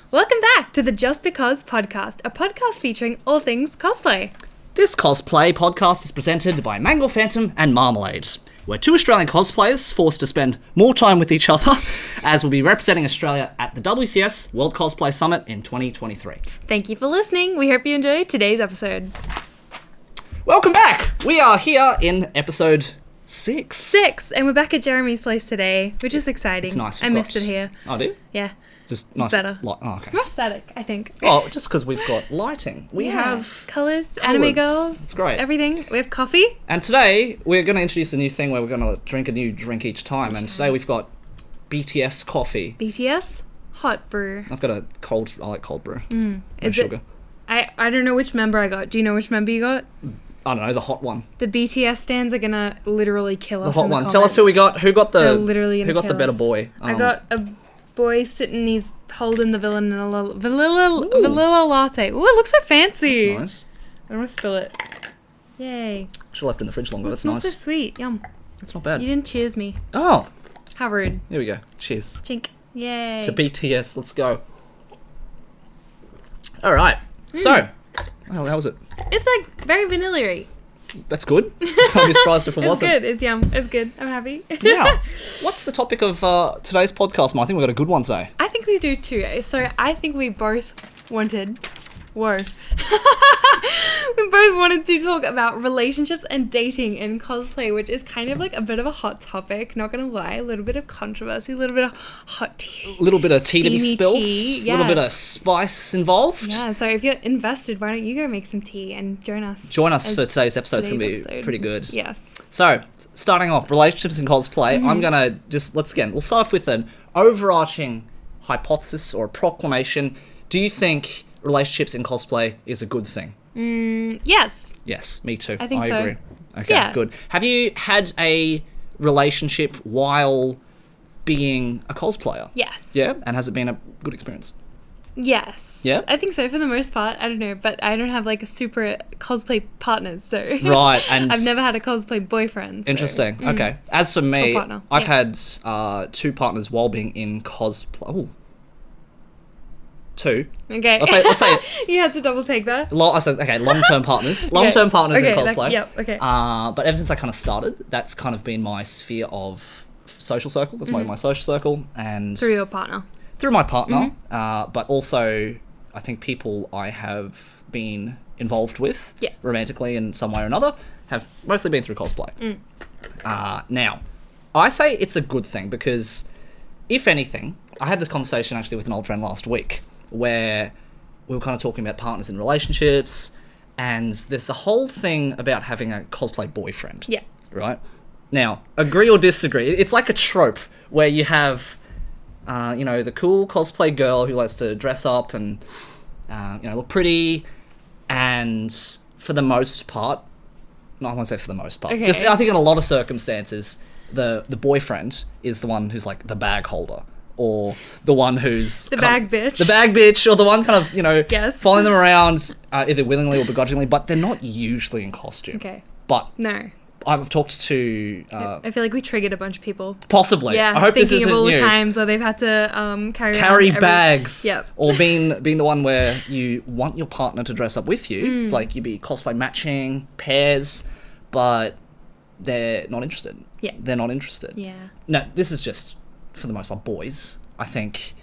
Welcome back to the JustBeCos podcast, a podcast featuring all things cosplay. This cosplay podcast is presented by Mangle Phantom and Marmalade. We're two Australian cosplayers forced to spend more time with each other as we'll be representing Australia at the WCS World Cosplay Summit in 2023. Thank you for listening. We hope you enjoyed today's episode. Welcome back! We are here in episode 6. And we're back at Jeremy's place today, which is exciting. It's nice. I missed it here. Oh, do you? Yeah. Just It's nice. better. Oh, okay. It's more aesthetic, I think. Oh, just because we've got lighting. We have... Colours, anime girls. It's great. Everything. We have coffee. And today, we're going to introduce a new thing where we're going to drink a new drink each time. And today we've got BTS coffee. BTS hot brew. I've got I like cold brew. No Is sugar. I don't know which member I got. Do you know which member you got? I don't know, the hot one. The BTS stands are gonna literally kill us. The hot in the one. comments. Tell us who we got. Who got They're the literally gonna who got the kill better us. boy? I got a boy sitting. He's holding the vanilla latte. Ooh, it looks so fancy. That's nice. I don't want to spill it. Yay! Should have left it in the fridge longer. It That's smells nice. so sweet. Yum. That's not bad. You didn't cheers me. Oh, How rude. here we go. Cheers Chink. Yay. to BTS. Let's go. All right. So, well, how was it? It's like very vanilla-y. That's good. I'd be surprised if it It's wasn't. good. It's yum. It's good. I'm happy. Now, what's the topic of today's podcast, Mom? I think we've got a good one today. I think we do too. So I think we both wanted. Whoa. We both wanted to talk about relationships and dating in cosplay, which is kind of like a bit of a hot topic. Not gonna lie, a little bit of controversy, a little bit of hot tea. A little bit of tea to be Steamy spilled. tea, A little yeah. bit of spice involved. Yeah. So if you're invested, why don't you go make some tea and join us? Join us as for today's episode. It's going to be episode. pretty good. Yes. So, starting off, relationships in cosplay, I'm going to we'll start off with an overarching hypothesis or a proclamation. Do you think relationships in cosplay is a good thing? Yes. Yes, me too. I think so. agree. Okay, Yeah. good. Have you had a relationship while being a cosplayer? Yes. Yeah? And has it been a good experience? Yes. Yeah? I think so for the most part. I don't know, but I don't have like a super cosplay partners, so Right, and I've never had a cosplay boyfriend. So. Interesting. Okay. As for me, Or partner. I've Yeah. had 2 partners while being in cosplay. Oh. 2. Okay. Let's say You had to double take that. long-term partners. Long-term partners in cosplay. Yep. Okay. But ever since I kind of started, that's kind of been my sphere of social circle. That's my social circle. And Through your partner. through my partner, but also I think people I have been involved with Yeah. romantically in some way or another have mostly been through cosplay. Now, I say it's a good thing because, if anything, I had this conversation actually with an old friend last week where we were kind of talking about partners in relationships, and there's the whole thing about having a cosplay boyfriend. Yeah. Right? Now, agree or disagree, it's like a trope where you have the cool cosplay girl who likes to dress up and, look pretty. And for the most part, no, I won't say for the most part. Okay. Just, I think in a lot of circumstances, the boyfriend is the one who's like the bag holder. Or the one who's... The bag bitch. The bag bitch, or the one kind of, Yes. following them around, either willingly or begrudgingly, but they're not usually in costume. Okay. But No. I've talked to... I feel like we triggered a bunch of people. Possibly. Yeah. I hope this thinking isn't of all you. the times where they've had to carry around Bags. Yep. Or being the one where you want your partner to dress up with you. Like, you'd be cosplay matching, pairs, but they're not interested. Yeah. They're not interested. Yeah. No, this is just, for the most part, boys. I think...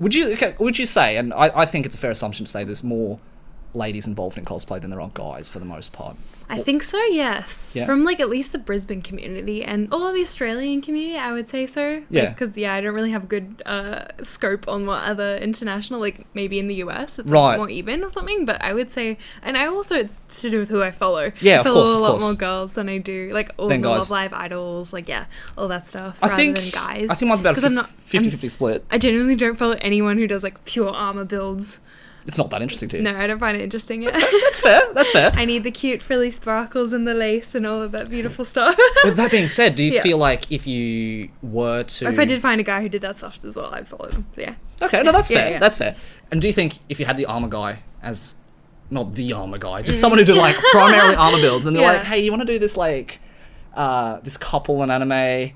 Would you say, and I think it's a fair assumption to say there's more ladies involved in cosplay than there are guys for the most part. I think so, yes. Yeah. From, like, at least the Brisbane community and, the Australian community, I would say so. Yeah. Because, I don't really have good scope on what other international, like, maybe in the US, it's, Right. like, more even or something. But I would say, and I also, it's to do with who I follow. Yeah, I of follow course, a of lot course. more girls than I do, like, all Than the guys. Love Live idols, like, all that stuff, I rather think than guys. I think mine's about a 'Cause I'm not- 50-50 split. I genuinely don't follow anyone who does, like, pure armor builds. It's not that interesting to you. No, I don't find it interesting yet. That's fair. I need the cute frilly sparkles and the lace and all of that beautiful stuff. With that being said, do you Yeah. feel like if you were to... If I did find a guy who did that stuff as well, I'd follow them. Yeah. Okay, no, that's Yeah, fair. yeah. That's fair. And do you think if you had the armor guy as... Not the armor guy, just someone who did, like, primarily armor builds, and they're Yeah. like, hey, you want to do this, like, this couple in anime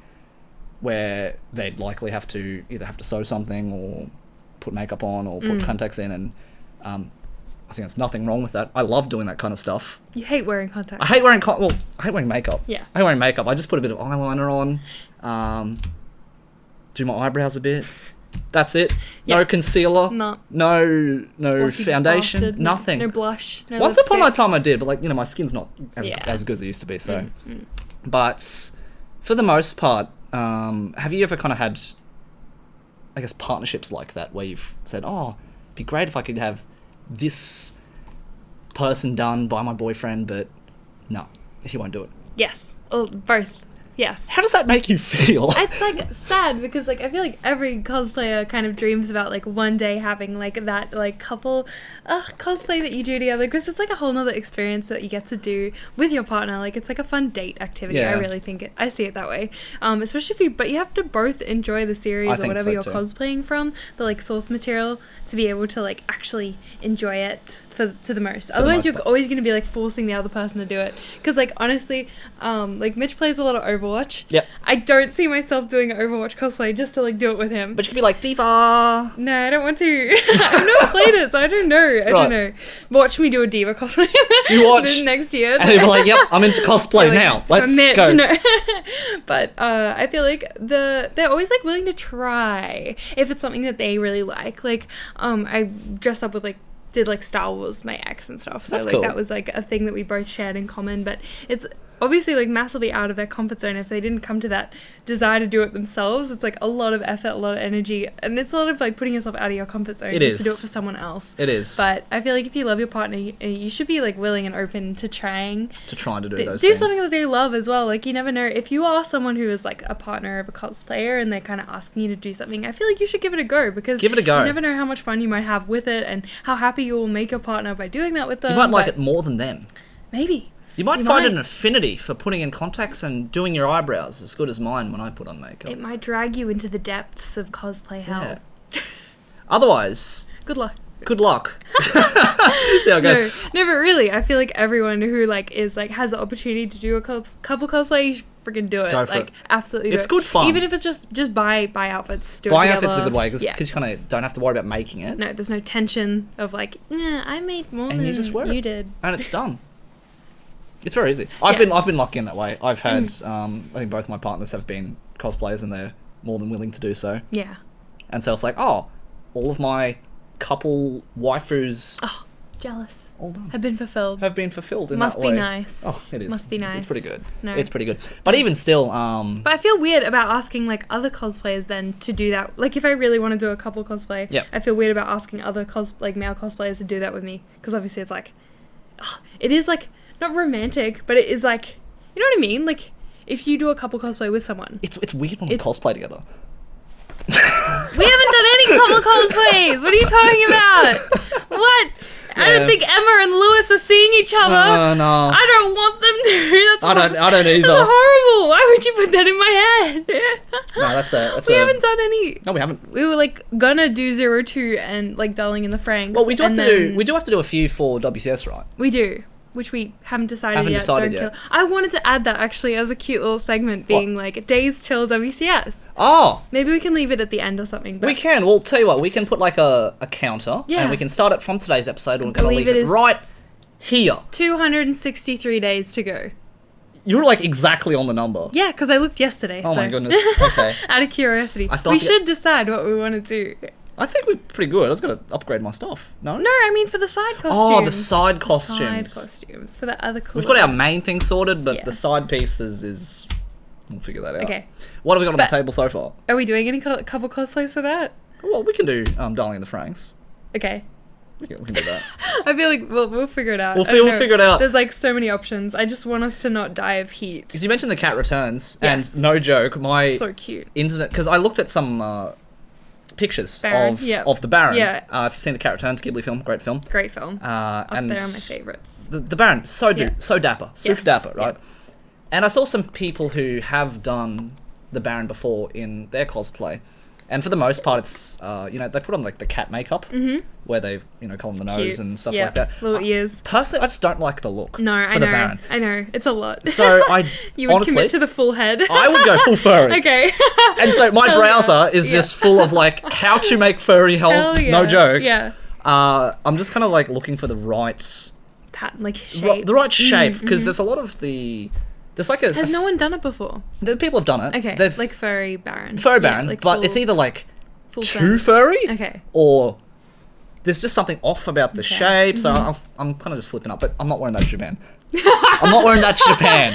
where they'd likely have to either have to sew something or put makeup on or put contacts in, and I think there's nothing wrong with that. I love doing that kind of stuff. You hate wearing contacts. I hate wearing I hate wearing makeup. Yeah. I hate wearing makeup. I just put a bit of eyeliner on, do my eyebrows a bit. That's it. Yeah. No concealer. No. No Fluffy foundation. bastard. Nothing. No blush. No Once lipstick. upon a time I did, but like, you know, my skin's not as Yeah. good as it used to be. So, but for the most part, have you ever kind of had, I guess, partnerships like that where you've said, "Oh, it'd be great if I could have this person done by my boyfriend, but no, he won't do it." Yes. Oh, both. Yes. How does that make you feel? It's like sad because like I feel like every cosplayer kind of dreams about like one day having like that like couple cosplay that you do together, because it's like a whole nother experience that you get to do with your partner. Like it's like a fun date activity. Yeah. I really think I see it that way. Especially if you, but you have to both enjoy the series I or think whatever so you're too. cosplaying from, the like source material, to be able to like actually enjoy it to the most. Otherwise most you're part. always going to be like forcing the other person to do it, because like honestly like Mitch plays a lot of Overwatch. Yep. I don't see myself doing an Overwatch cosplay just to like do it with him. But you could be like, Diva. No, I don't want to. I've never played it, so I don't know. I don't know. Watch me do a diva cosplay. You watch. Then next year. And you'll be like, "Yep, I'm into cosplay Like, now. it's for Let's Mitch, go." no. But I feel like they're always like willing to try if it's something that they really like. Like I dressed up with like did like Star Wars with my ex and stuff. So That's like cool. that was like a thing that we both shared in common. But it's obviously like massively out of their comfort zone if they didn't come to that desire to do it themselves. It's like a lot of effort, a lot of energy, and it's a lot of like putting yourself out of your comfort zone It just to do is. it for someone else. It is. But I feel like if you love your partner, you should be like willing and open to trying to trying to do do those things. something that they love as well. Like you never know, if you are someone who is like a partner of a cosplayer and they're kind of asking you to do something, I feel like you should give it a go, because Give it a go. you never know how much fun you might have with it and how happy you will make your partner by doing that with them. You might like but it more than them. maybe You might You find might. an affinity for putting in contacts and doing your eyebrows as good as mine when I put on makeup. it might drag you into the depths of cosplay hell. Yeah. Otherwise, Good luck. good luck. See how it goes. No, but really, I feel like everyone who like is like has the opportunity to do a couple cosplay, you should freaking do it. Go for like it. absolutely, do It's it. good fun. Even if it's just buy outfits. Do it Buying together. outfits is a good way because Yeah. you kind of don't have to worry about making it, No, there's no tension of like, I made more and than you just wear it, did. and it's done. It's very easy. I've been lucky in that way. I've had I think both my partners have been cosplayers, and they're more than willing to do so. Yeah. And so it's like, all of my couple waifus Oh, jealous. all done. Have been fulfilled. Have been fulfilled in Must that be way. nice. Oh, it is. Must be nice. It's pretty good. No. It's pretty good. But even still, But I feel weird about asking like other cosplayers then to do that. Like if I really want to do a couple cosplay, Yep. I feel weird about asking other like male cosplayers to do that with me, because obviously it's like, it is like not romantic, but it is like, you know what I mean? Like if you do a couple cosplay with someone, it's weird when we cosplay together. we haven't done any couple cosplays. What are you talking about? What? I Yeah. don't think Emma and Lewis are seeing each other. No. I don't want them to. That's I don't either. That's horrible. Why would you put that in my head? No, that's We haven't done any. No, we haven't. We were like gonna do 02 and like Darling in the Franxx. Well, we do have and to then do. We do have to do a few for WCS, right? We do, which we haven't decided Haven't yet. decided Don't yet. kill. I wanted to add that actually as a cute little segment, being like days till WCS. Oh, Maybe we can leave it at the end or something. But we can. Well, tell you what, we can put like a counter, Yeah. and we can start it from today's episode. We're I gonna believe leave it it is- right here. 263 days to go. You're like exactly on the number. Yeah, because I looked yesterday. Oh so. my goodness. Okay. Out of curiosity, I still we have to should decide what we want to do. I think we're pretty good. I was gonna upgrade my stuff. No. No, I mean for the side costumes. Oh, the side The costumes. side costumes for the other cool. We've got our ones. main thing sorted, but Yeah. the side pieces is. We'll figure that out. Okay. What have we got on But- the table so far? Are we doing any couple cosplays for that? Well, we can do Darling in the Franxx. Okay. We can do that. I feel like we'll figure it out. We'll I don't know. figure it out. There's like so many options. I just want us to not die of heat. Because you mentioned the cat returns, Yes. and no joke, my So cute. internet. Because I looked at some pictures Baron, of yeah. of the Baron. Yeah. If you've seen the cat returns, Ghibli film, great film. Great film. Up And there on my favorites. The Baron, so Yeah. so dapper, super Yes, dapper, right? yeah. And I saw some people who have done the Baron before in their cosplay, And for the most part, it's, they put on, like, the cat makeup, where they, colour the nose Cute. and stuff Yeah. like that. Little ears. Personally, I just don't like the look No, for I the know. Baron. I know. It's a lot. So You would honestly, commit to the full head. I would go full furry. Okay. And so my Hell browser yeah. is just full of, like, how to make furry Hell yeah. no joke. Yeah. I'm just kind of, like, looking for the right... Pattern, like shape. The right shape, because there's a lot of there's like Has no one done it before? The people have done it. Okay. They've, Like furry Baron. furry Baron, like but full- it's either like full too sense. furry, Okay. or there's just something off about the Okay. shape. So I'm kind of just flipping up, but I'm not wearing that to Japan. I'm not wearing that to Japan.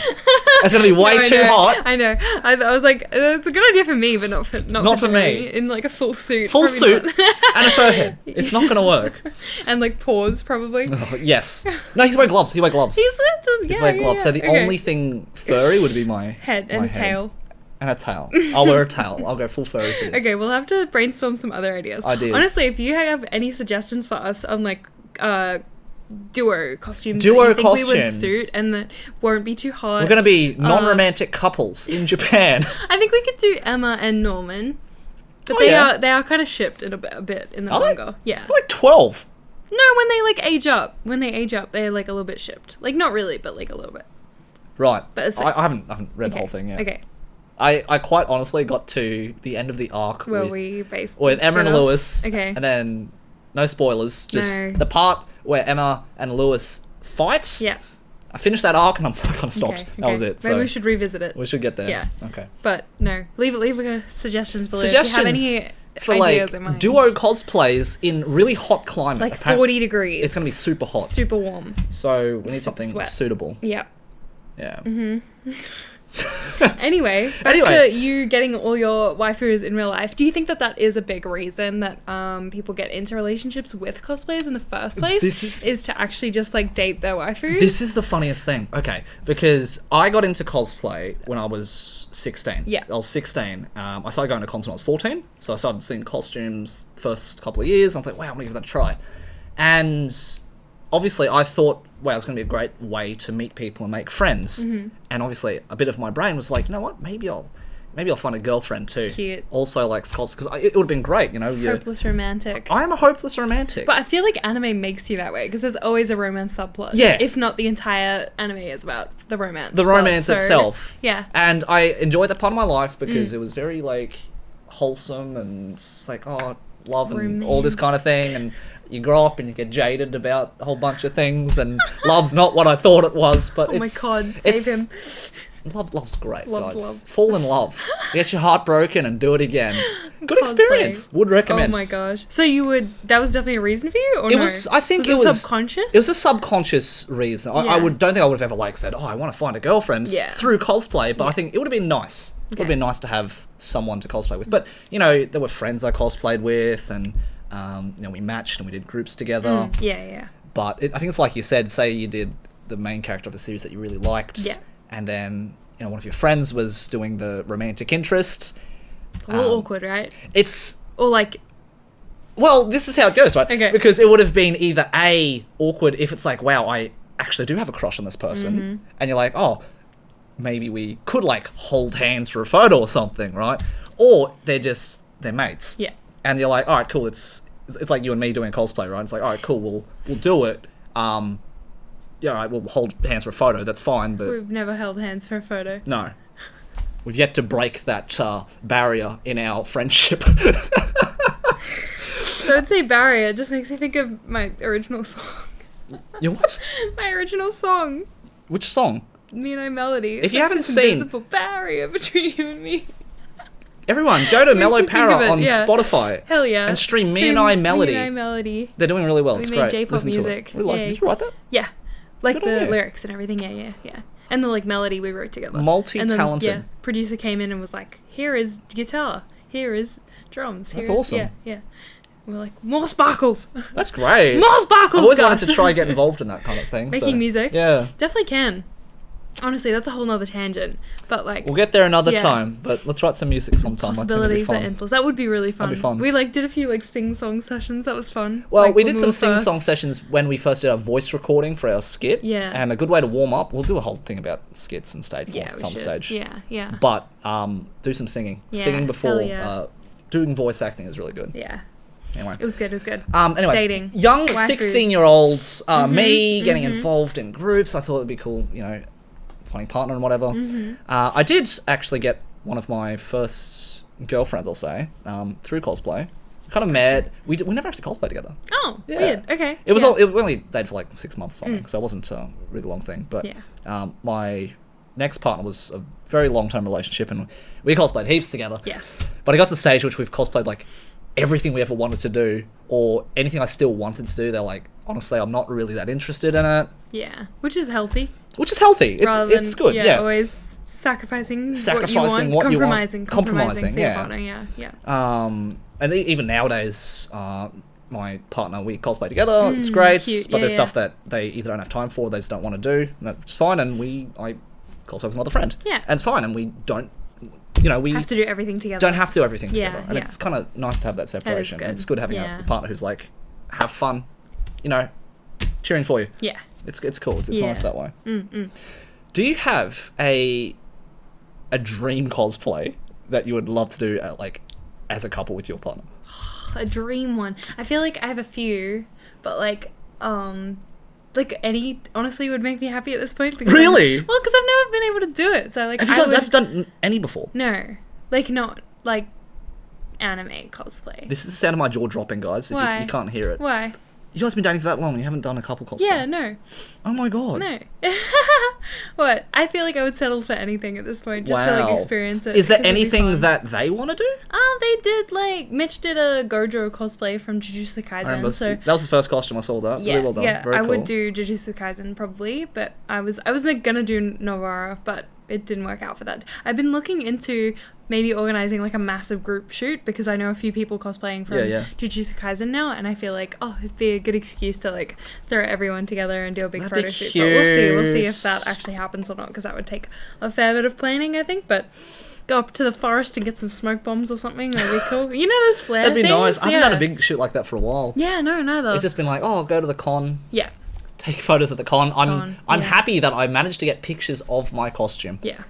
It's gonna be way No, I too know. hot. I know. I was like, it's a good idea for me, but not for me. Jeremy, in like a full suit. Full Probably suit not. and a fur head. It's not gonna work. And like paws, probably. Oh, yes. No, he's wearing gloves. He wears gloves. He's wearing gloves. So the Okay. only thing furry would be my head and my a tail. And a tail. I'll wear a tail. I'll go full furry for this. Okay, we'll have to brainstorm some other ideas. Honestly, if you have any suggestions for us on like duo costumes that you think we would costumes. suit and that won't be too hot. We're going to be non-romantic couples in Japan. I think we could do Emma and Norman. But Oh, yeah. they are kind of shipped in a bit in the Are they? manga. Yeah. They're like 12. No, when they like age up. When they age up, they're like a little bit shipped. Like not really, but like a little bit. Right. But it's like- I haven't read the Okay. whole thing yet. Okay. I quite honestly got to the end of the arc Where with, we based with this Emma and bit off. Lewis. Okay. And then, no spoilers, just No. the part where Emma and Lewis fight. Yeah. I finished that arc and I kind of stopped. Okay, That was okay. it. Maybe So we should revisit it. we should get there. Yeah. Okay. But no, leave suggestions below Suggestions if you have any for ideas like in mind. duo cosplays in really hot climate. Like Apparently 40 degrees. It's going to be super hot. super warm. So we need Super something sweat. suitable. Yeah. Yeah. Anyway, back Anyway. to you getting all your waifus in real life. Do you think that is a big reason that people get into relationships with cosplayers in the first place? This is- to actually just like date their waifus? This is the funniest thing. Okay, because I got into cosplay when I was 16. Yeah. I was 16. I started going to cons when I was 14. So I started seeing costumes first couple of years. I was like, wow, I'm going to give that a try. And obviously I thought, wow, it's going to be a great way to meet people and make friends. And obviously a bit of my brain was like, you know what, maybe I'll find a girlfriend too. Cute. Also likes cosplay, because it would have been great, you know. Hopeless romantic. I am a hopeless romantic. But I feel like anime makes you that way because there's always a romance subplot. Yeah. If not, the entire anime is about the romance. the plot, romance so- itself. Yeah. And I enjoyed that part of my life because it was very like wholesome and it's like, oh, love and all this kind of thing. And you grow up and you get jaded about a whole bunch of things and love's not what I thought it was. But Oh my god, save him. Love's great, Love's guys. love. Fall in love. Get your heart broken and do it again. Good Cosplay. experience. Would recommend. Oh my gosh. So that was definitely a reason for you? Or It no? was. I think was it was subconscious? It was a subconscious reason. I Yeah. don't think I would have ever like said, "Oh, I want to find a girlfriend Yeah. through cosplay." But I Yeah. think it would have been nice. It would have Okay. been nice to have someone to cosplay with. But there were friends I cosplayed with, and we matched and we did groups together. Yeah. But I think it's like you said. Say you did the main character of a series that you really liked, Yeah. and then one of your friends was doing the romantic interest. It's a little awkward, right? It's Or like, Well, this is how it goes, right? Okay. Because it would have been either A, awkward if it's like, wow, I actually do have a crush on this person. And you're like, oh, maybe we could like hold hands for a photo or something, right? Or they're mates. yeah. And you're like, all right, cool. It's like you and me doing cosplay, right? It's like, all right, cool. We'll do it. Yeah, all right, we'll hold hands for a photo. That's fine, but We've never held hands for a photo. no. We've yet to break that barrier in our friendship. Don't say barrier, it just makes me think of my original song. You what? My original song. Which song? Me and I Melody. If It's you like haven't this seen- invisible barrier between you and me. Everyone, go to Makes Mellow me think Para of it, on yeah. Spotify. Hell yeah. And stream Me and I Melody. Me and I Melody. They're doing really well. We It's made great. J-pop Listen to music. it. Really liked it. Yay. Did you write that? Yeah. Like Good on the you. lyrics and everything. Yeah. And the like melody we wrote together. Multi-talented. And then, producer came in and was like, here is guitar. Here is drums. That's here is-" awesome. Yeah. We're like, more sparkles. That's great. More sparkles, I've always Gus. wanted to try and get involved in that kind of thing. Making music? Yeah. Definitely can. Honestly, that's a whole nother tangent. But like, We'll get there another Yeah. time, but let's write some music sometime. possibilities I are think it'd be fun. endless. That would be really fun. That'd be fun. We like did a few like sing-song sessions. That was fun. Well, Like, we when did some were sing-song first- sessions when we first did our voice recording for our skit. Yeah. And a good way to warm up, we'll do a whole thing about skits and stage Yeah, forms at we some should. stage. Yeah. But do some singing. Yeah, Singing before hell yeah. doing voice acting is really good. Yeah. Anyway. It was good. Anyway, Dating. young Waifus. 16-year-olds, me getting involved in groups. I thought it'd be cool, you know, finding a partner and whatever. I did actually get one of my first girlfriends, I'll say, through cosplay. Kind of met. We never actually cosplayed together. Oh, weird. Okay. It was we only dated for like 6 months or something, so it wasn't a really long thing. But my next partner was a very long-term relationship, and we cosplayed heaps together. Yes. But I got to the stage which we've cosplayed like everything we ever wanted to do, or anything I still wanted to do. They're like, honestly, I'm not really that interested in it. Yeah, which is healthy. It's good. Yeah. Always sacrificing what you want, compromising for your yeah. partner. Yeah. And even nowadays, my partner, we cosplay together. It's great, cute. but there's stuff that they either don't have time for, or they just don't want to do. And that's fine. And I cosplay with another friend. Yeah. And it's fine. And we don't, we have to do everything together. Don't have to do everything Yeah, together. And yeah. it's kind of nice to have that separation. That is good. And it's good having Yeah. a partner who's like, have fun, cheering for you. Yeah. It's cool. It's nice that way. Mm-mm. Do you have a dream cosplay that you would love to do as a couple with your partner? A dream one. I feel like I have a few, but any honestly would make me happy at this point. Because Really? Because I've never been able to do it. So like, Have you guys done any before? No, not like anime cosplay. This is the sound of my jaw dropping, guys. If Why? you can't hear it. Why? You guys have been dating for that long and you haven't done a couple cosplay? Yeah, no. Oh my god. No. What? I feel like I would settle for anything at this point just to Wow. experience it. Is there because it'd be anything fun. that they want to do? They did Mitch did a Gojo cosplay from Jujutsu I remember Kaisen. So that was his first costume. I saw that. yeah, Really well done. yeah. Very I cool. would do Jujutsu Kaisen probably, but I was gonna do Novara, but it didn't work out for that. I've been looking into maybe organizing a massive group shoot because I know a few people cosplaying from Jujutsu Kaisen now, and I feel like it'd be a good excuse to throw everyone together and do a big That'd be photo shoot. But we'll see if cute. that actually happens or not, because that would take a fair bit of planning, I think. But go up to the forest and get some smoke bombs or something. That'd be cool. Those flare That'd be things? nice. I haven't done a big shoot like that for a while. Yeah, no, neither. It's just been like, oh, go to the con. Yeah. Take photos at the con. I'm yeah. happy that I managed to get pictures of my costume. Yeah.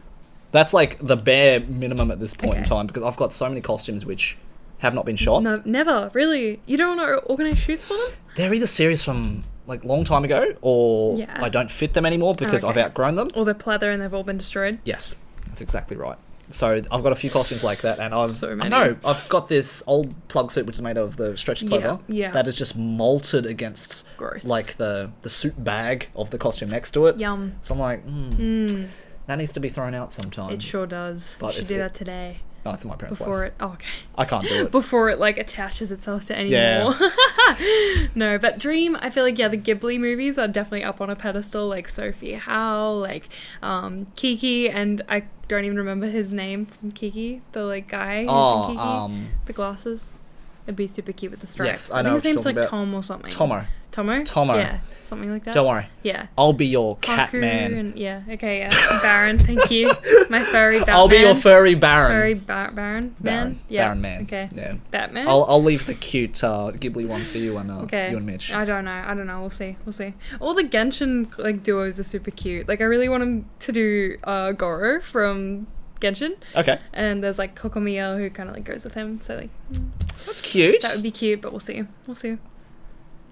That's the bare minimum at this point in Okay. time, because I've got so many costumes which have not been shot. No, never. Really? You don't want to organize shoots for them? They're either series from long time ago, or Yeah. I don't fit them anymore because Okay. I've outgrown them. Or they're pleather and they've all been destroyed? Yes, that's exactly right. So I've got a few costumes like that, and So I many. know I've got this old plug suit which is made of the stretched pleather yeah. that is just molted against Gross. the suit bag of the costume next to it. Yum. So I'm like, that needs to be thrown out sometime. It sure does. But We should it's- do that today. Oh, it's in my parents' Before place. it... Oh, okay. I can't do it. Before it, attaches itself to any Yeah. more. No, but Dream, I feel the Ghibli movies are definitely up on a pedestal, Sophie Howe, Kiki, and I don't even remember his name from Kiki, the, guy who's in Kiki. The glasses. It'd be super cute with the stripes. Yes, I know think his what you're name's, talking about. Tom or something. Tomo. Tomo? Yeah, something like that. Don't worry. Yeah. I'll be your cat Haku man. And, yeah, okay, yeah. Baron, thank you. My furry Batman. I'll be your furry Baron. Furry Baron? Man? Baron. Yeah. Baron man. Okay. Yeah. Batman? I'll leave the cute Ghibli ones for you and Okay. you and Mitch. I don't know. We'll see. All the Genshin duos are super cute. I really want him to do Goro from Genshin. Okay. And there's Kokomiya who kind of goes with him. So That's cute. that would be cute, but we'll see.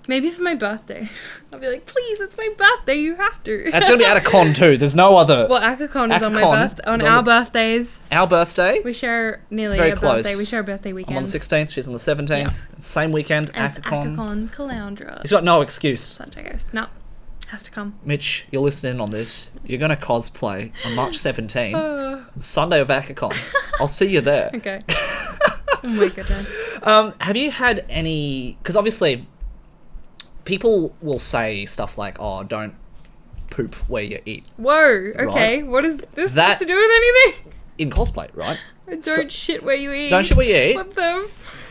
Maybe for my birthday. I'll be please, it's my birthday, you have to. That's gonna be at a con too. There's no other. Well, Akakon is on my Akakon birthday. On is our on the- birthdays. Our birthday. We share nearly Very a close. birthday. We share a birthday weekend. I'm on the 16th. She's on the 17th. Yeah. Same weekend. As Akakon. Akakon Caloundra. He's got no excuse. Santiago's. No. Has to come. Mitch, you're listening on this. You're gonna cosplay on March 17th, Sunday of Akakon. I'll see you there. Okay. Oh my goodness. Have you had any? Because obviously, people will say stuff like, "Oh, don't poop where you eat." Whoa. Okay. What is this That- got to do with anything? In cosplay, right? Don't shit where you eat. Don't shit where you eat. What the?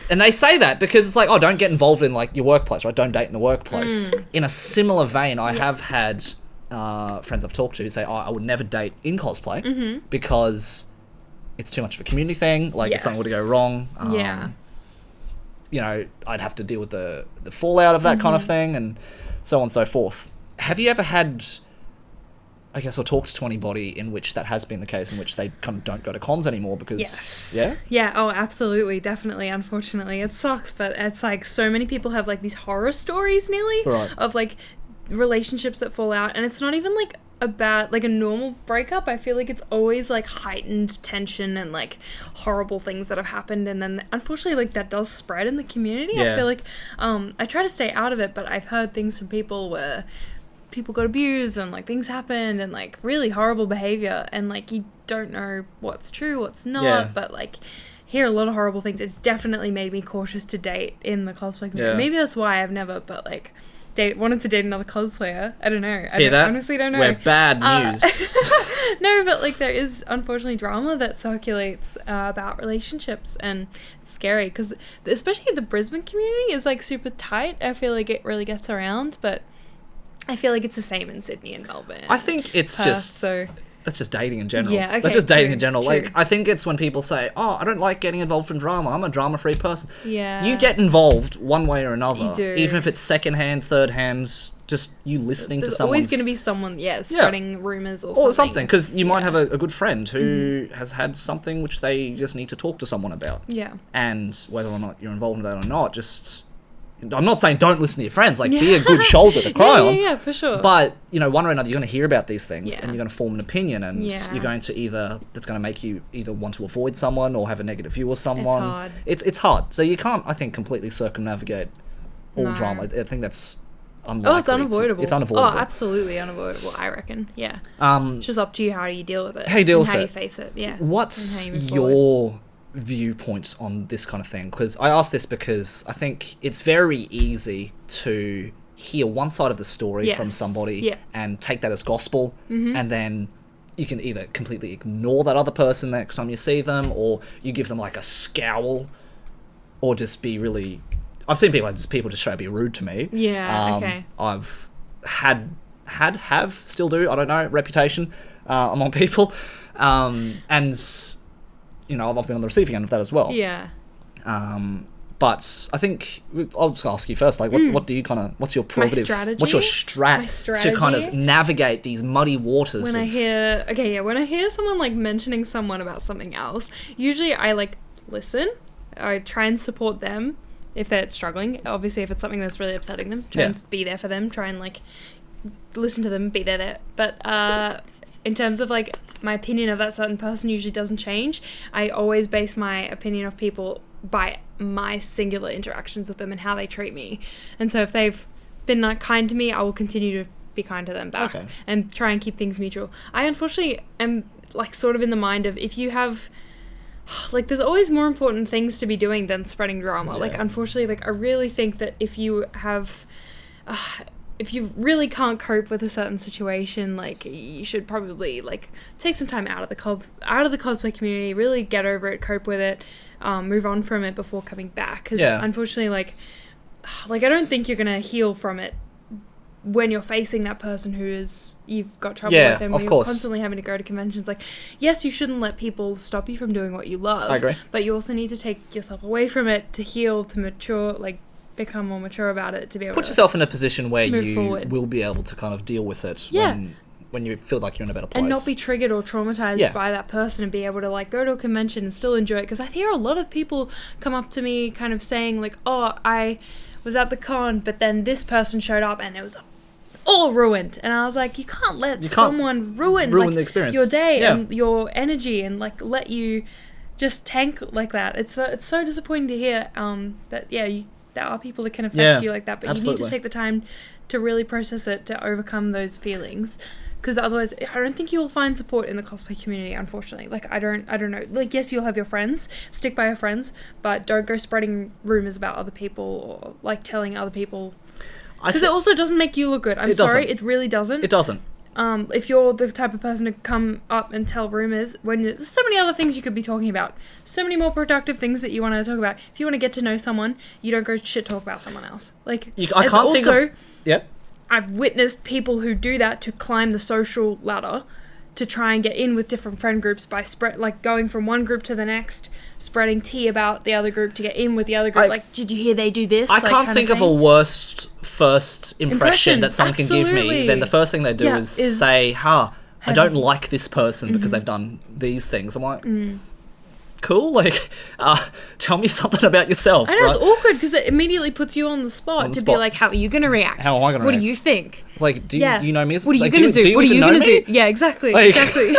And they say that because it's like, oh, don't get involved in your workplace, right? Don't date in the workplace. In a similar vein, I have had friends I've talked to who say, oh, I would never date in cosplay because it's too much of a community thing. If something were to go wrong, I'd have to deal with the fallout of that kind of thing and so on and so forth. Have you ever had I guess, or talked to anybody in which that has been the case, in which they kind of don't go to cons anymore because, Yes. yeah? Yeah, oh, absolutely, definitely, unfortunately. It sucks, but it's like so many people have like these horror stories nearly Right. of like relationships that fall out, and it's not even like like a normal breakup. I feel like it's always like heightened tension and like horrible things that have happened, and then unfortunately like that does spread in the community. Yeah. I feel like I try to stay out of it, but I've heard things from people where people got abused and like things happened and like really horrible behavior, and like you don't know what's true, what's not. Yeah. But like hear a lot of horrible things. It's definitely made me cautious to date in the cosplay community. Yeah. Maybe that's why I've never wanted to date another cosplayer. I don't know. Honestly don't know. We're bad news. No, but like there is unfortunately drama that circulates about relationships, and it's scary because especially the Brisbane community is like super tight. I feel like it really gets around, but I feel like it's the same in Sydney and Melbourne. I think it's Perth, just... so That's just dating in general. Yeah, okay, That's just dating true, in general. true. Like, I think it's when people say, oh, I don't like getting involved in drama. I'm a drama-free person. yeah, You get involved one way or another. You do. Even if it's second-hand, third-hand, just you listening There's to someone's... always going to be someone, spreading rumors or Or something, because you might Yeah. have a good friend who has had something which they just need to talk to someone about. Yeah. And whether or not you're involved in that or not, just... I'm not saying don't listen to your friends. Like, be a good shoulder to cry on. Yeah, for sure. But, you know, one way or another, you're going to hear about these things Yeah. and you're going to form an opinion, and Yeah. you're going to that's going to make you either want to avoid someone or have a negative view of someone. hard. It's hard. So you can't, I think, completely circumnavigate all No. drama. I think that's unlikely. Oh, it's unavoidable. It's unavoidable. Oh, absolutely unavoidable, I reckon. Yeah. Um, It's just up to you how you deal with it. How you deal and with how it. you face it, yeah. What's And how you move forward. your viewpoint on this kind of thing? Because I ask this because I think it's very easy to hear one side of the story from Yes. somebody Yeah. and take that as gospel, and then you can either completely ignore that other person next time you see them, or you give them like a scowl, or just be really... I've seen people just try to be rude to me. Yeah, okay. I've have, still do, I don't know, reputation among people. And, you know, I've been on the receiving end of that as well. Yeah. But I think I'll just ask you first, like, what do you kind of, what's your prerogative? strategy? What's your My to kind of strategy? navigate these muddy waters? When I hear someone like mentioning someone about something else, usually I like listen. I try and support them if they're struggling. Obviously, if it's something that's really upsetting them, try Yeah. and be there for them. Try and like listen to them, be there. But in terms of like my opinion of that certain person usually doesn't change. I always base my opinion of people by my singular interactions with them and how they treat me. And so if they've been like kind to me, I will continue to be kind to them back, Okay. and try and keep things mutual. I unfortunately am like sort of in the mind of, if you have like, there's always more important things to be doing than spreading drama. Yeah. Like, unfortunately, like I really think that if you have if you really can't cope with a certain situation, like, you should probably like take some time out of the cosplay community, really get over it, cope with it, move on from it before coming back. Because unfortunately, like I don't think you're gonna heal from it when you're facing that person you've got trouble with, and of you're course. constantly having to go to conventions. Like, yes, you shouldn't let people stop you from doing what you love. I agree. But you also need to take yourself away from it to heal, to mature, like become more mature about it, to be able Put to yourself in a position where move you forward. will be able to kind of deal with it Yeah. when you feel like you're in a better place. and not be triggered or traumatized Yeah. by that person, and be able to like go to a convention and still enjoy it. Because I hear a lot of people come up to me kind of saying like, oh, I was at the con, but then this person showed up and it was all ruined. And I was like, you can't let someone ruin like, the experience. your day Yeah. and your energy, and like let you just tank like that. It's so disappointing to hear that there are people that can affect you like that, but you need to take the time to really process it, to overcome those feelings, because otherwise I don't think you'll find support in the cosplay community, unfortunately. Like, I don't know, like, yes, you'll have your friends, stick by your friends, but don't go spreading rumors about other people, or like telling other people, because it also doesn't make you look good. I'm sorry, it really doesn't. It doesn't. If you're the type of person to come up and tell rumors when there's so many other things you could be talking about, so many more productive things that you want to talk about. If you want to get to know someone, you don't go shit talk about someone else. Like, I can't think of... Yep. I've witnessed people who do that to climb the social ladder, to try and get in with different friend groups by going from one group to the next, spreading tea about the other group to get in with the other group. Like, did you hear they do this? I can't think of a worst first impression that someone can give me, absolutely. then the first thing they do Yeah, is say, I don't like this person because Mm-hmm. they've done these things. I'm like, cool, like, tell me something about yourself. I know, right? it's awkward because it immediately puts you on the spot On the to spot. be like, how are you going to react? How am I gonna What react? do you think? It's like, do Yeah. you know me? What are you like, going to do? What are even you know going to me? do? Yeah, exactly. Like- Exactly.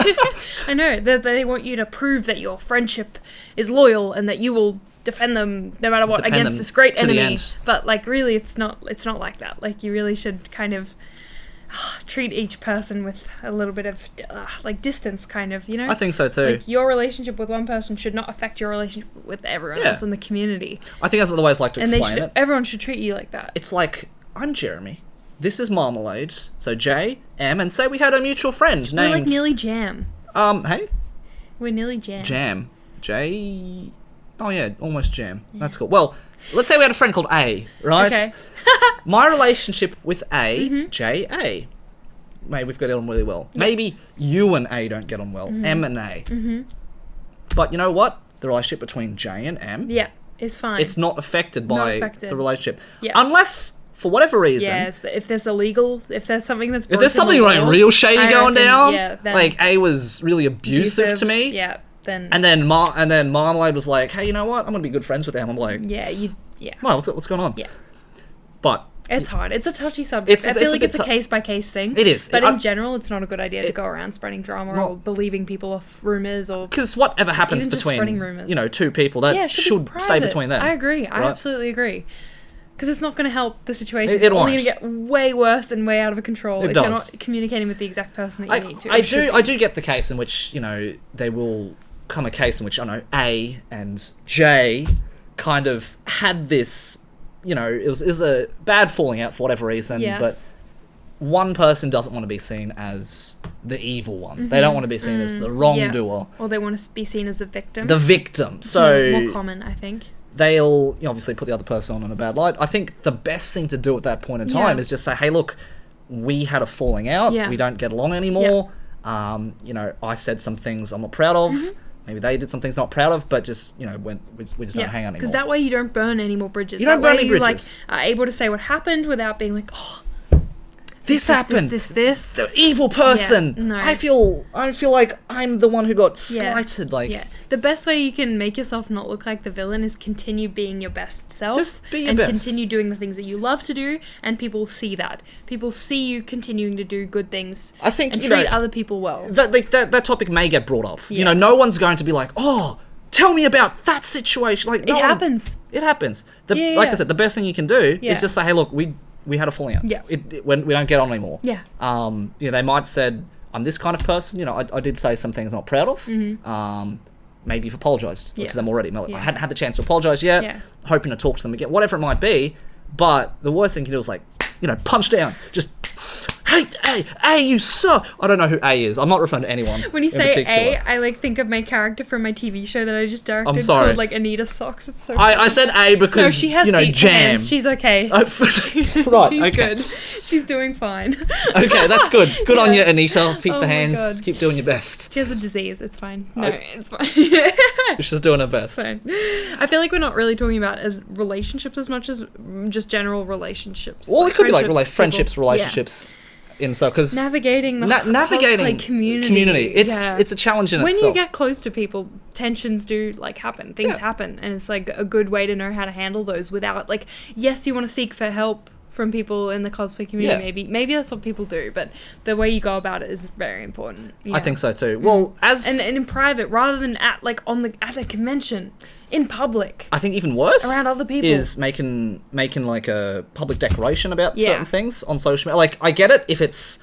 I know. They want you to prove that your friendship is loyal and that you will defend them no matter what Defend against them this great to the enemy. end. But like really it's not like that. Like you really should kind of treat each person with a little bit of like distance kind of, you know? I think so too. Like your relationship with one person should not affect your relationship with everyone Yeah. else in the community. I think that's the way I like to And explain it. everyone should treat you like that. It's like, I'm Jeremy. This is Marmalade. So J, M, and say we had a mutual friend We're named... like nearly jam. Hey? We're nearly jam. Jam. J... Oh yeah, almost jam. That's cool. Well, let's say we had a friend called A, right? Okay. My relationship with A, Mm-hmm. J-A. Maybe we've got on really well. Maybe you and A don't get on well. Mm-hmm. M and A. But you know what? The relationship between J and M, Yeah, it's fine. it's not affected by affected. the relationship. Yeah. Unless, for whatever reason, Yes, if there's if there's something that's if there's broken something the like law, real shady I going reckon, down, yeah, then like A was really abusive to me, Yeah, then and then Marmalade was like, hey, you know what? I'm gonna be good friends with them. I'm like, yeah, wow, what's going on? Yeah. But It's hard. It's a touchy subject. I feel like it's a bit case by case thing. It is. But I- in general, it's not a good idea to go around spreading drama or believing people off rumors or because whatever happens Even just spreading between rumours. Two people, that yeah, it should be stay private. between them. I agree. I right? absolutely agree. Because it's not going to help the situation. It It's only won't. going to get way worse and way out of control It if you're does. not communicating with the exact person that you need to. I or should do be. I do get the case in which there will come a case in which I know A and J kind of had this, it was a bad falling out for whatever reason, Yeah. but one person doesn't want to be seen as the evil one. They don't want to be seen as the wrongdoer, Or they want to be seen as the victim. the victim. So more common, I think. they'll obviously put the other person on in a bad light. I think the best thing to do at that point in time Yeah. is just say, hey, look, we had a falling out. Yeah. We don't get along anymore. I said some things I'm not proud of. Maybe they did some things not proud of, but just, we just don't hang out anymore. Because that way you don't burn any more bridges. You don't burn That way any you, bridges. are able to say what happened without being like, oh, this happened. This. The evil person. Yeah, no. I feel like I'm the one who got slighted. Like, Yeah. The best way you can make yourself not look like the villain is continue being your best self. Just be your and best. continue doing the things that you love to do, and people see that. People see you continuing to do good things. I think, and treat other people well. that topic may get brought up. Yeah. No one's going to be like, oh, tell me about that situation. Like, It happens. It happens. Yeah, like yeah. I said, the best thing you can do Yeah. is just say, hey, look, we had a falling out. Yeah. When we don't get on anymore. Yeah. They might have said, I'm this kind of person. I did say some things I'm not proud of. Maybe you've apologised Yeah. to them already. I Yeah. hadn't had the chance to apologise yet. Yeah. Hoping to talk to them again. Whatever it might be. But the worst thing you can do is like, punch down. Just, hey, A, you suck. I don't know who A is. I'm not referring to anyone. When you in say particular. A, I think of my character from my TV show that I just directed I'm sorry. called Anita Socks. It's so I said A because, no, she has feet jam. and hands. She's okay. Right, She's okay. good. She's doing fine. Okay, that's good. Good on Yeah. you, Anita. Feet Oh for my hands. God. Keep doing your best. She has a disease. It's fine. No, I- it's fine. She's just doing her best. Fine. I feel like we're not really talking about as relationships as much as just general relationships. Well, it could be like friendships, friendships, civil- relationships, because navigating the navigating cosplay community. It's a challenge in when itself. you get close to people, tensions do happen. Things Yeah. happen, and it's a good way to know how to handle those without yes, you want to seek for help from people in the cosplay community. Yeah. Maybe that's what people do, but the way you go about it is very important. I think so too. Well, and in private rather than at at a convention in public. I think even worse Around other people. is making a public declaration about Yeah. certain things on social media. I get it if it's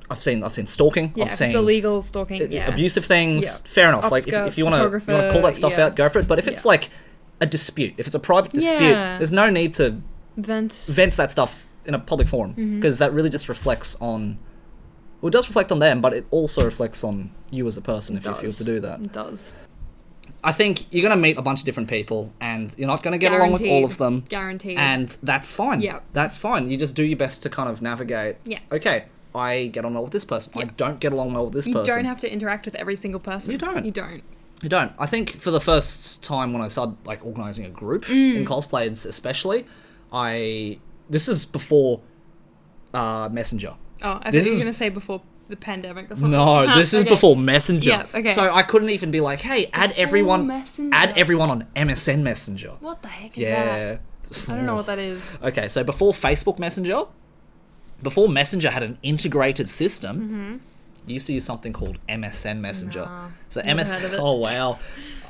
I've seen stalking. Yeah, I've if seen it's illegal stalking. Yeah. abusive things. Yeah. Fair enough. Upskirts, If you want to photographer, call that stuff yeah. out, go for it. But if it's Yeah. a dispute, if it's a private dispute, Yeah. there's no need to Vent. vent that stuff in a public forum because that really just reflects on. Well, it does reflect on them, but it also reflects on you as a person if you feel to do that. It does. I think you're going to meet a bunch of different people and you're not going to get along with all of them. Guaranteed. And that's fine. Yeah. That's fine. You just do your best to kind of navigate. Yeah. Okay, I get on well with this person. I don't get along well with this You person. don't have to interact with every single person. You don't. You don't. You don't. I think for the first time when I started organising a group in cosplays especially, I this is before Messenger. Oh, I This thought you is- were going to say before the pandemic or something. No, this is Okay. before Messenger. Yeah, okay. So I couldn't even be like, hey, add Before everyone Messenger. on MSN Messenger. What the heck is Yeah. that? I don't know what that is. Okay, so before Facebook Messenger, before Messenger had an integrated system, you used to use something called MSN Messenger. No, So never heard MSN. of it. Oh wow,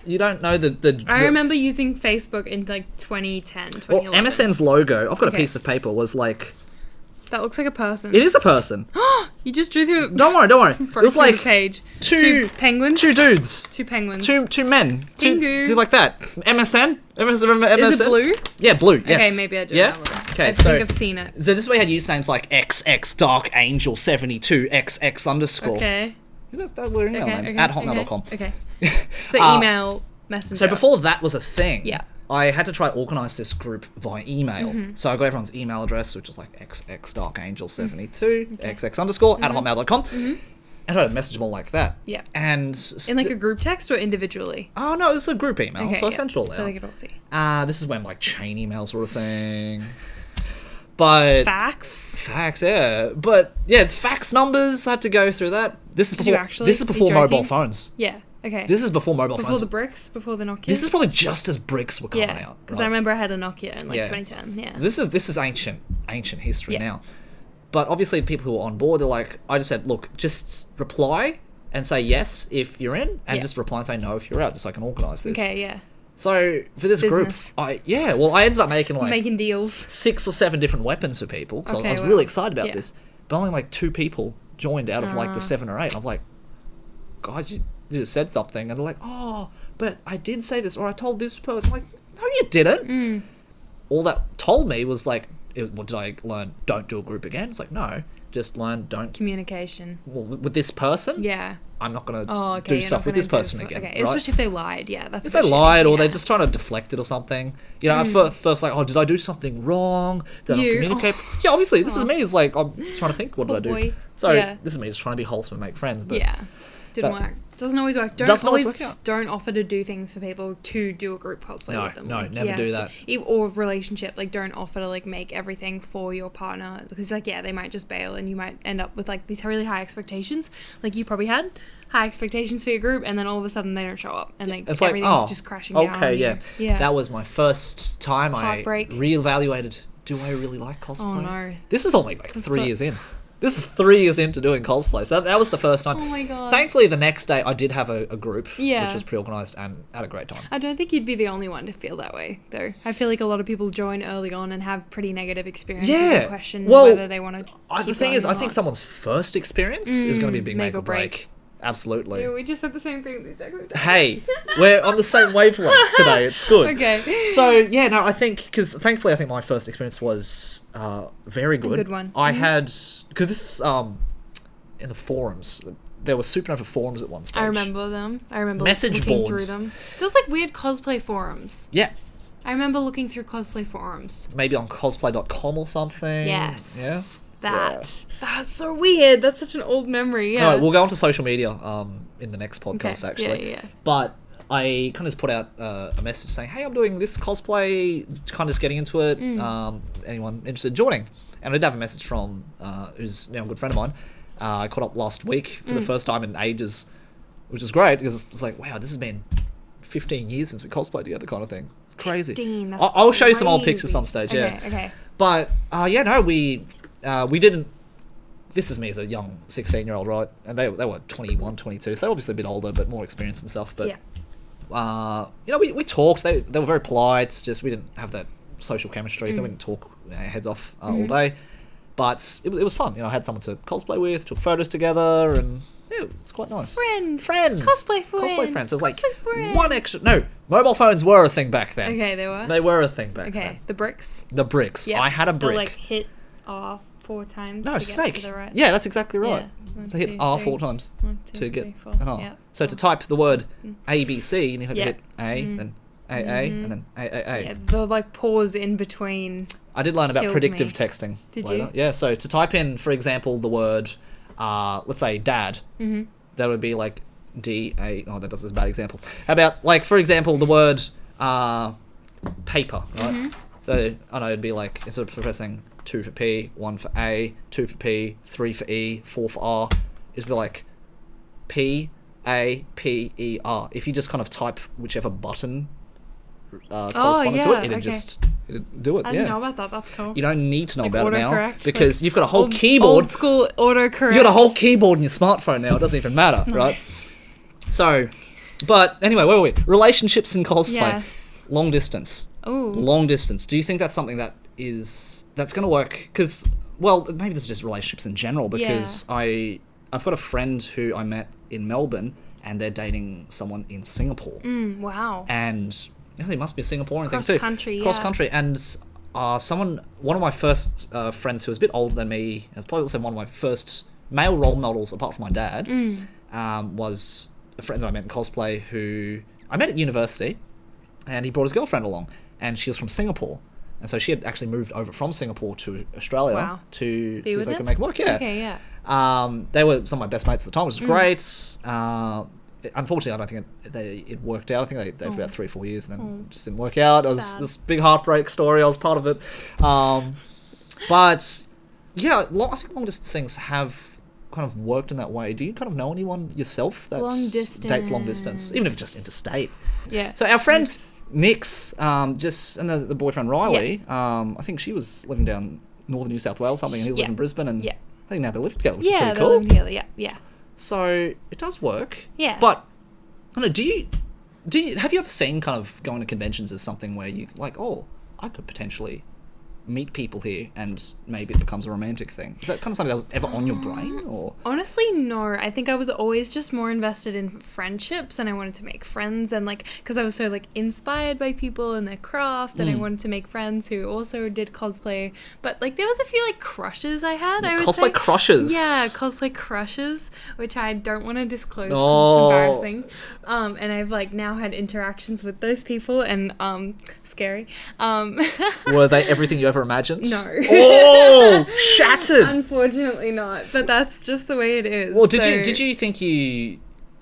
you don't know the I remember using Facebook in like 2010, well, 2011. MSN's logo. I've got a Okay. piece of paper. Was like That looks like a person. it is a person. You just drew through. Don't worry. It broke was through the like page. two penguins. two dudes, Two penguins. two men, Bingo. two like that. MSN. Remember MSN? Is it blue? Yeah, blue. Yes. Okay, maybe I do. Yeah. Know that. Okay, I so think I've seen it. so this is where you had usernames like XX Dark Angel 72 XX underscore. Okay. That were email names at hotmail.com. Okay. So email, messenger. So before that was a thing, Yeah. I had to try organize this group via email. So I got everyone's email address, which was like xxdarkangel72 xx underscore at hotmail.com. And I messaged them all like that. Yeah. And In like a group text or individually? oh no, it's a group email, Okay, so I yeah. sent it all So they out. could all see. This is when like chain emails were a thing. But Fax? fax, yeah. But yeah, fax numbers, I had to go through that. This is Did you before actually? this is Are you before mobile joking? phones. Yeah. Okay. This is before mobile before phones. the bricks? Before the Nokia? This is probably just as bricks were coming out. Because right? I remember I had a Nokia in like Yeah. 2010. Yeah. This is ancient history Yeah. now. But obviously, people who are on board, they're like, I just said, look, just reply and say yes if you're in, and Yeah. just reply and say no if you're out, just so I can organise this. Okay, yeah. So for this Business. group, I ended up making like Making deals. 6 or 7 different weapons for people because Okay, I was wow. really excited about Yeah. this. But only like 2 people joined out of like the 7 or 8. I'm like, guys, you just said something, and they're like, oh, but I did say this, or I told this person. I'm like, no, you didn't. All that told me was like, what did I learn? Don't do a group again. It's like, no, just learn don't. Communication. Well, with this person, Yeah. I'm not gonna Oh, okay. do you're stuff not with gonna this person do again. Okay, right? especially if they lied. Yeah, that's. If a they bit lied, shitty, or they're yeah. just trying to deflect it or something. You know, at first like, oh, did I do something wrong? Did I not You- communicate? oh. Yeah, obviously, this is Oh. me. It's like, I'm trying to think, what Poor did I do? boy. So, Yeah. this is me just trying to be wholesome and make friends. But Yeah. Didn't But- work. Doesn't always work. Don't Doesn't always always work out. don't offer to do things for people to do a group cosplay No, with them. no, never do that. Or relationship. Like, don't offer to like make everything for your partner because like they might just bail and you might end up with like these really high expectations. Like you probably had high expectations for your group, and then all of a sudden they don't show up, and it's like, everything's just crashing down. okay, on yeah. you. Yeah. That was my first time Heartbreak. I reevaluated, do I really like cosplay? Oh, no. This was only like 3 so- years in. This is 3 years into doing cosplay. So that was the first time. Oh my God. Thankfully, the next day I did have a group, Yeah. which was pre-organised and had a great time. I don't think you'd be the only one to feel that way, though. I feel like a lot of people join early on and have pretty negative experiences Yeah. and question Well, whether they want to. The thing is, I think someone's first experience is going to be a big make or break. Absolutely. Yeah, we just said the same thing exactly. Hey, we're on the same wavelength today. It's good. Okay. So yeah, no, I think because thankfully I think my first experience was very good. good one. I had because this in the forums. There were Supernova forums at one stage. I remember them. I remember Message looking boards. through them. There's like weird cosplay forums. Yeah, I remember looking through cosplay forums. maybe on cosplay.com or something. Yes. Yeah. That's so weird. That's such an old memory. Yeah. All right, we'll go on to social media in the next podcast Okay. actually. Yeah. But I kind of just put out a message saying, hey, I'm doing this cosplay, kind of just getting into it. Anyone interested in joining? And I did have a message from who's now a good friend of mine. I caught up last week for the first time in ages, which is great because it's like, wow, this has been 15 years since we cosplayed together kind of thing. It's crazy. 15, that's I'll show you some old crazy. pictures some stage, yeah. Okay. But, we didn't... This is me as a young 16-year-old, right? And they were 21, 22, so they're obviously a bit older, but more experienced and stuff. But, we talked. They were very polite. It's just we didn't have that social chemistry, so we didn't talk our heads off all day. But it was fun. I had someone to cosplay with, took photos together, and yeah, it's quite nice. Friends. Cosplay Cosplay friends. So it was Cosplay like friend. one extra... No, mobile phones were a thing back then. Okay, they were. They were a thing back Okay, then. the bricks. The bricks. Yeah. I had a brick. They'll, like hit R 4 times. No, to snake. Get to the right. Yeah, that's exactly right. Yeah. So hit 1, 2, R 3. 4 times 1, 2, to get 3, 4. an R. Yeah. So to type the word ABC, you need to Yeah. hit A, then AA, and then AAA. Yeah, the like pause in between. I did learn about Killed predictive me. texting. Did later. you? Yeah, so to type in, for example, the word, let's say dad, that would be like D-A... Oh, that's a bad example. How about, like, for example, the word paper, right? So I know it'd be like, instead of pressing 2 for P, 1 for A, 2 for P, 3 for E, 4 for R, it'd be like P, A, P, E, R. If you just kind of type whichever button corresponding to it'd do it. I didn't know about that. That's cool. You don't need to know Like about it now autocorrect, because like you've got a whole keyboard. Old school autocorrect. You've got a whole keyboard in your smartphone now. It doesn't even matter, right? So, but anyway, where were we? Relationships in cosplay. Yes. Long distance. Oh. Long distance. Do you think that's something that's going to work? Because, well, maybe this is just relationships in general. Because I've got a friend who I met in Melbourne, and they're dating someone in Singapore. Wow. And he must be a Singaporean thing too. Cross country. Cross country, and one of my first friends who was a bit older than me, and probably also one of my first male role models apart from my dad, was a friend that I met in cosplay who I met at university, and he brought his girlfriend along, and she was from Singapore, and so she had actually moved over from Singapore to Australia to see if they could make it work. Yeah. Okay, yeah. They were some of my best mates at the time, which was great. Unfortunately, I don't think it worked out. I think they dated for about 3-4 years, and then it just didn't work out. It was this big heartbreak story. I was part of it. But yeah, I think long distance things have kind of worked in that way. Do you kind of know anyone yourself that dates long distance, even if it's just interstate? Yeah. So our friend Nix, and the boyfriend Riley, I think she was living down northern New South Wales, something, and he was living in Brisbane, and I think now they live together, which is pretty cool. Living together. Yeah. So it does work. Yeah. But I don't know, do you have you ever seen kind of going to conventions as something where you like, oh, I could potentially meet people here and maybe it becomes a romantic thing? Is that kind of something that was ever on your brain? Or honestly, no. I think I was always just more invested in friendships, and I wanted to make friends, and like, because I was so like inspired by people and their craft, and I wanted to make friends who also did cosplay. But like, there was a few like crushes I had. I would cosplay say. crushes. Yeah, cosplay crushes, which I don't want to disclose because it's embarrassing. And I've like now had interactions with those people, and scary. Were they everything you ever imagined? No. Oh, shattered. Unfortunately not, but that's just the way it is. Well, did you think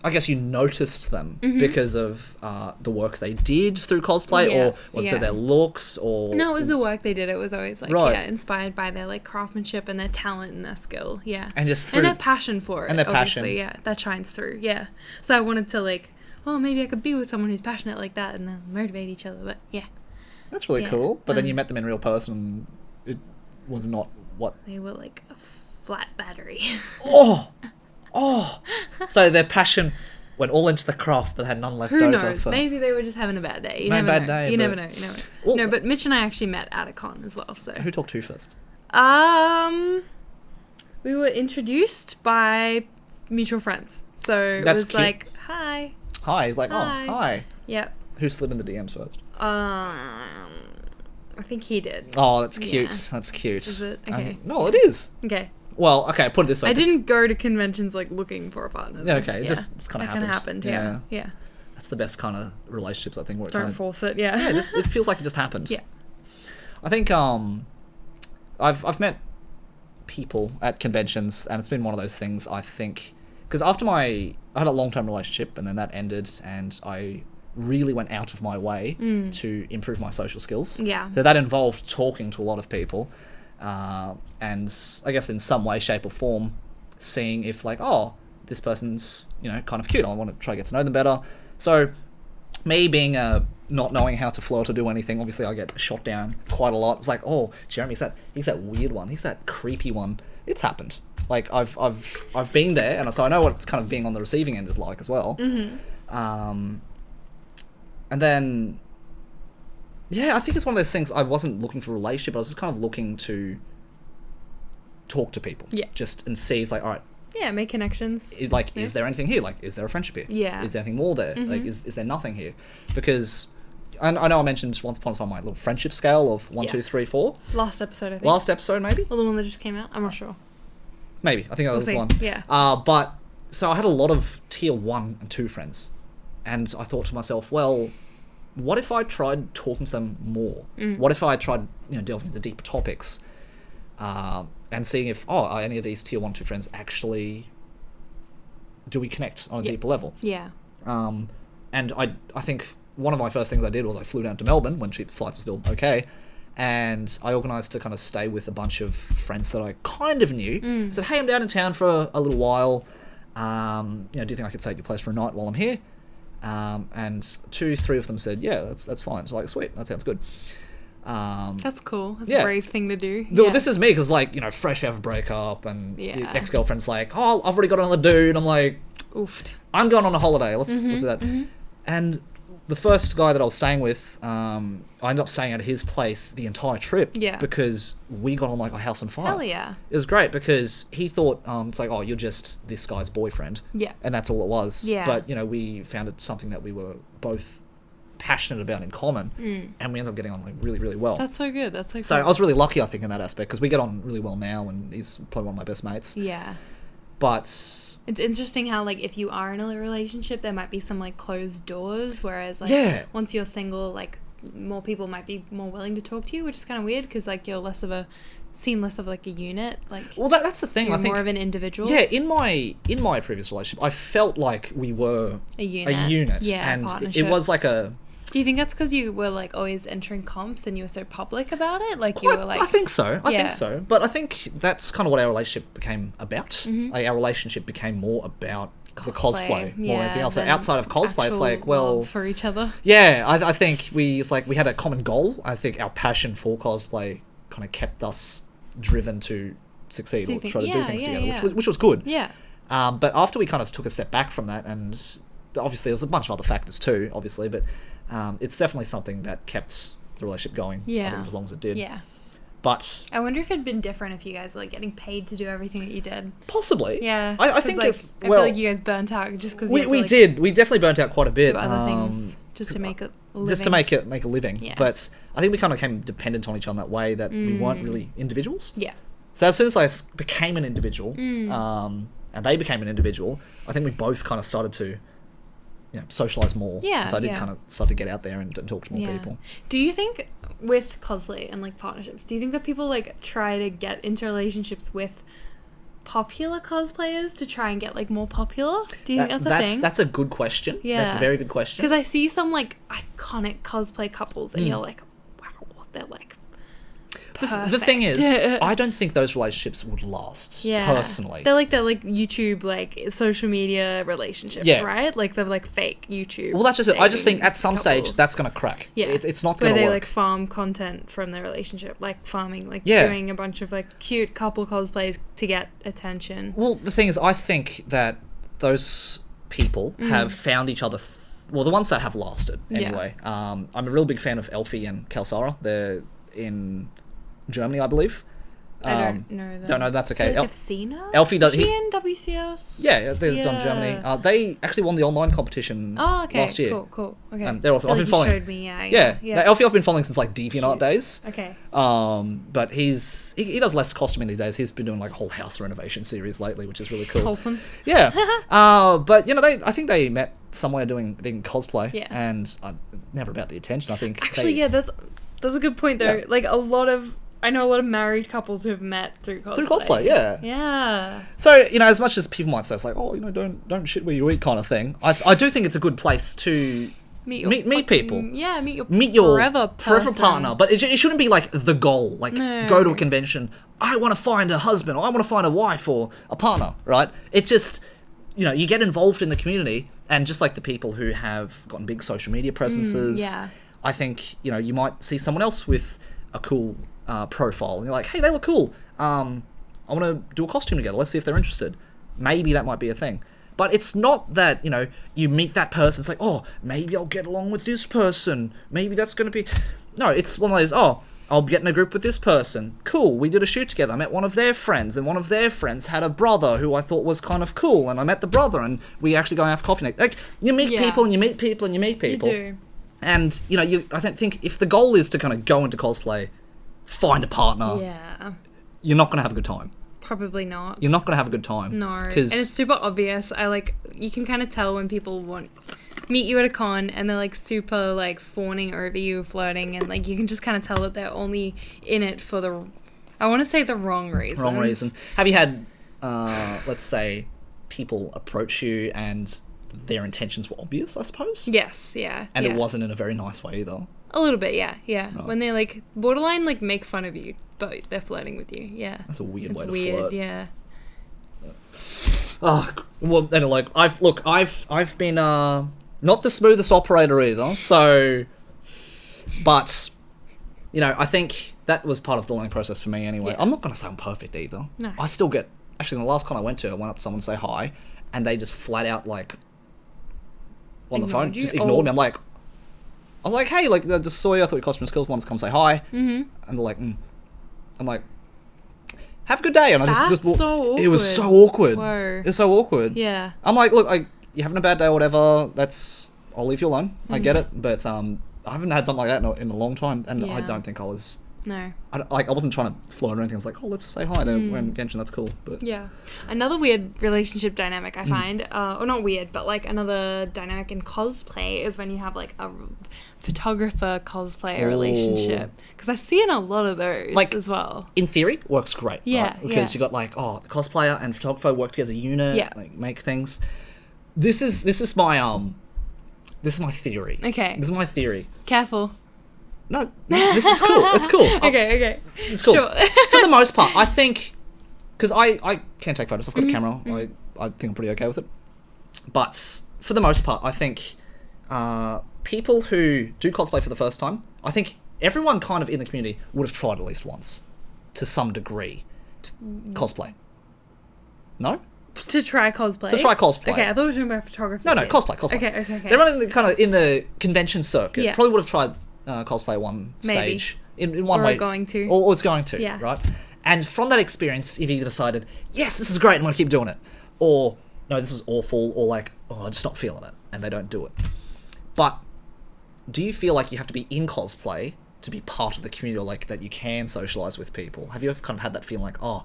I guess you noticed them because of the work they did through cosplay, or was it their looks, or? No, it was the work they did. It was always like inspired by their like craftsmanship and their talent and their skill, and their passion for it, and their passion, that shines through, So I wanted to like, well, maybe I could be with someone who's passionate like that and then motivate each other, but that's really cool. But then you met them in real person, and it was not what they were, like a flat battery. So their passion went all into the craft, but had none left over. Who knows? Maybe they were just having a bad day. You never know. You never know. Well, no, but Mitch and I actually met at a con as well. So who talked to you first? We were introduced by mutual friends. So it was cute. Like, hi. Hi. He's like, hi. Oh, hi. Yep. Who slid in the DMs first? I think he did. Oh, that's cute. Yeah. That's cute. Is it? Okay. No, it is. Okay. Well, okay, put it this way. I didn't go to conventions like looking for a partner. Yeah, okay. It just kind of happened. Yeah. That's the best kind of relationships, I think. Where don't force it, it feels like it just happened. Yeah. I think I've met people at conventions, and it's been one of those things, I think, because after I had a long-term relationship, and then that ended, and I really went out of my way to improve my social skills. Yeah. So that involved talking to a lot of people, and I guess in some way, shape or form, seeing if like, oh, this person's, kind of cute. I want to try to get to know them better. So me being not knowing how to flirt or do anything, obviously I get shot down quite a lot. It's like, oh, Jeremy, he's that weird one. He's that creepy one. It's happened. Like I've been there, and so I know what it's kind of being on the receiving end is like as well. And then, I think it's one of those things. I wasn't looking for a relationship. I was just kind of looking to talk to people. Yeah. Just and see. It's like, all right. Yeah, make connections. Is there anything here? Like, is there a friendship here? Yeah. Is there anything more there? Like, is there nothing here? Because I know I mentioned once upon a time my little friendship scale of 1, 2, 3, 4. Last episode, I think. Last episode, maybe? Or the one that just came out? I'm not sure. Maybe. I think that was the one. Yeah. But, so I had a lot of tier 1 and 2 friends. And I thought to myself, well, what if I tried talking to them more? What if I tried, delving into deeper topics, and seeing if, are any of these tier 1, 2 friends actually, do we connect on a deeper level? Yeah. And I think one of my first things I did was I flew down to Melbourne when flights were still okay, and I organised to kind of stay with a bunch of friends that I kind of knew. So, hey, I'm down in town for a little while. Do you think I could stay at your place for a night while I'm here? And 2-3 of them said, yeah, that's fine. So, like, sweet, that sounds good. That's cool. That's a brave thing to do. This is me, because, like, fresh out of a breakup, and your ex-girlfriend's like, oh, I've already got another dude. I'm like, oofed. I'm going on a holiday. Let's do that. And the first guy that I was staying with, I ended up staying at his place the entire trip. Yeah. Because we got on like a house on fire. Hell yeah. It was great because he thought, it's like, oh, you're just this guy's boyfriend. Yeah. And that's all it was. Yeah. But, we found it something that we were both passionate about in common. And we ended up getting on like really, really well. That's so good. That's so good. So I was really lucky, I think, in that aspect, because we get on really well now, and he's probably one of my best mates. Yeah. But it's interesting how, like, if you are in a relationship, there might be some, like, closed doors, whereas, like, once you're single, like, more people might be more willing to talk to you, which is kind of weird, because, like, you're seen less of, like, a unit. Like, well, that's the thing. You're I think more of an individual. Yeah, in my previous relationship, I felt like we were a unit. Yeah, and partnership. it was like a... Do you think that's because you were, like, always entering comps and you were so public about it? Like, you were, like... I think so. I think so. But I think that's kind of what our relationship became about. Like, our relationship became more about the cosplay more than anything else. So outside of cosplay, it's like, well... love for each other. Yeah, I think we had a common goal. I think our passion for cosplay kind of kept us driven to succeed or try to do things together, which was good. Yeah. But after we kind of took a step back from that, and obviously there was a bunch of other factors too, obviously, but it's definitely something that kept the relationship going. I think, for as long as it did. Yeah. But I wonder if it'd been different if you guys were, like, getting paid to do everything that you did. Possibly. Yeah. I think, like, as well... I feel like you guys burnt out just because we did. We definitely burnt out quite a bit. Do other things just to make a living. Just to make a living. Yeah. But I think we kind of became dependent on each other in that way, that we weren't really individuals. Yeah. So as soon as I became an individual, and they became an individual, I think we both kind of started to, socialise more. Yeah. So I did kind of start to get out there and talk to more people. Do you think with cosplay and, like, partnerships, do you think that people, like, try to get into relationships with popular cosplayers to try and get, like, more popular? Do you think that's a thing? That's a good question. Yeah. That's a very good question. Because I see some, like, iconic cosplay couples and you're like, wow, they're, like, the thing is, I don't think those relationships would last. Personally, they're like YouTube, like, social media relationships, right? Like, they're like fake YouTube. Well, that's just it. I just think at some stage that's gonna crack. Yeah, it's not gonna work. Where they, like, farm content from their relationship, like farming, like doing a bunch of, like, cute couple cosplays to get attention. Well, the thing is, I think that those people have found each other. Well, the ones that have lasted anyway. I'm a real big fan of Elfie and Kelsara. They're in Germany, I believe. I don't know them. Don't know, that's okay. I feel like I've seen her. Elfie does... Is she in WCS? Yeah, they're from Germany. They actually won the online competition last year. Cool. Okay. They're awesome. I've been following... showed me, yeah. Now, Elfie I've been following since, like, DeviantArt days. Okay. But he does less costuming these days. He's been doing, like, a whole house renovation series lately, which is really cool. Wholesome. Yeah. But, I think they met somewhere doing cosplay. Yeah. And never about the attention, I think. Actually, that's a good point, though. Yeah. Like, I know a lot of married couples who have met through cosplay. Through cosplay, yeah. Yeah. So, as much as people might say, it's like, oh, don't shit where you eat kind of thing, I do think it's a good place to meet people. Yeah, meet your forever partner. But it shouldn't be, like, the goal. Like, go to a convention, I want to find a husband, or I want to find a wife or a partner, right? It just, you get involved in the community, and just like the people who have gotten big social media presences, I think, you might see someone else with a cool profile, and you're like, hey, they look cool. I want to do a costume together. Let's see if they're interested. Maybe that might be a thing. But it's not that, you meet that person, it's like, oh, maybe I'll get along with this person. Maybe that's going to be... No, it's one of those, oh, I'll get in a group with this person. Cool, we did a shoot together. I met one of their friends, and one of their friends had a brother who I thought was kind of cool, and I met the brother, and we actually go and have coffee. Like, you meet people, and you meet people, and you meet people. You do. And, I don't think if the goal is to kind of go into cosplay, find a partner, you're not going to have a good time. Probably not. You're not going to have a good time. No. And it's super obvious. You can kind of tell when people meet you at a con and they're, like, super, like, fawning over you, flirting, and, like, you can just kind of tell that they're only in it for I want to say the wrong reason. Wrong reason. Have you had, let's say, people approach you and their intentions were obvious, I suppose? Yes, yeah. And it wasn't in a very nice way either? A little bit, yeah. Right. When they like borderline like make fun of you, but they're flirting with you. Yeah. That's a weird It's way to weird, flirt. yeah. Oh, well, and like I've been not the smoothest operator either. So, but you know, I think that was part of the learning process for me anyway. Yeah. I'm not gonna say I'm perfect either. No. I still get actually in the last con I went to, I went up to someone to say hi, and they just flat out like on the phone Ignored you? just ignored me. Oh. I was like, hey, like I just saw you. I thought your costume was cool. Wanted to come say hi. Mm-hmm. And they're like, I'm like, have a good day. And I That's just so awkward. It was so awkward. Whoa. It was so awkward. Yeah. I'm like, look, you're having a bad day or whatever. I'll leave you alone. I get it. But I haven't had something like that in a long time. And I Yeah. don't think I was... No. I wasn't trying to flirt or anything. I was like, oh, let's say hi to Genshin. That's cool. But Yeah. Another weird relationship dynamic I find, or not weird, but like another dynamic in cosplay is when you have like a photographer cosplayer Oh. relationship. Because I've seen a lot of those Like- as well. in theory, works great. Yeah, right? Because you got like, the cosplayer and photographer work together as a unit. Yeah. Like make things. This is my theory. Okay. This is my theory. Careful. No, this is cool. It's cool. Okay. It's cool. Sure. For the most part, I think, because I can take photos. I've got Mm-hmm. a camera. I think I'm pretty okay with it. But for the most part, I think people who do cosplay for the first time, I think everyone kind of in the community would have tried at least once, to some degree, cosplay. No? To try cosplay. To try cosplay. Okay, I thought we were talking about photography. No, cosplay. Okay. So everyone in the convention circuit Yeah. probably would have tried cosplay one Maybe. stage in one Or way, going to. or was going to, Yeah. right? And from that experience, you've either decided, yes, this is great, I'm going to keep doing it, or no, this was awful, or like, oh, I'm just not feeling it, and they don't do it. But do you feel like you have to be in cosplay to be part of the community, or like that you can socialize with people? Have you ever kind of had that feeling like, oh,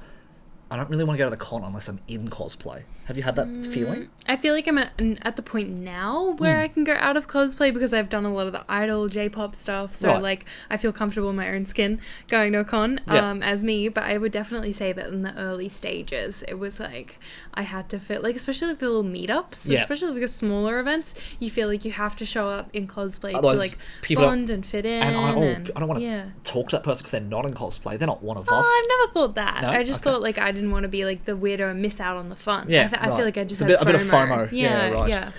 I don't really want to go to the con unless I'm in cosplay? Have you had that feeling? I feel like I'm at the point now where I can go out of cosplay because I've done a lot of the idol J-pop stuff. So Right. like I feel comfortable in my own skin going to a con Yeah. as me. But I would definitely say that in the early stages, it was like I had to fit like especially like the little meetups, Yeah. especially like the smaller events. You feel like you have to show up in cosplay Otherwise, to like people don't- bond and fit in. And I don't want to yeah. talk to that person because they're not in cosplay. They're not one of Oh, us. I've never thought that. No? I just Okay. thought like I didn't want to be like the weirdo and miss out on the fun. Yeah, I right. feel like I just It's had a bit of FOMO. Yeah, Yeah, right. yeah.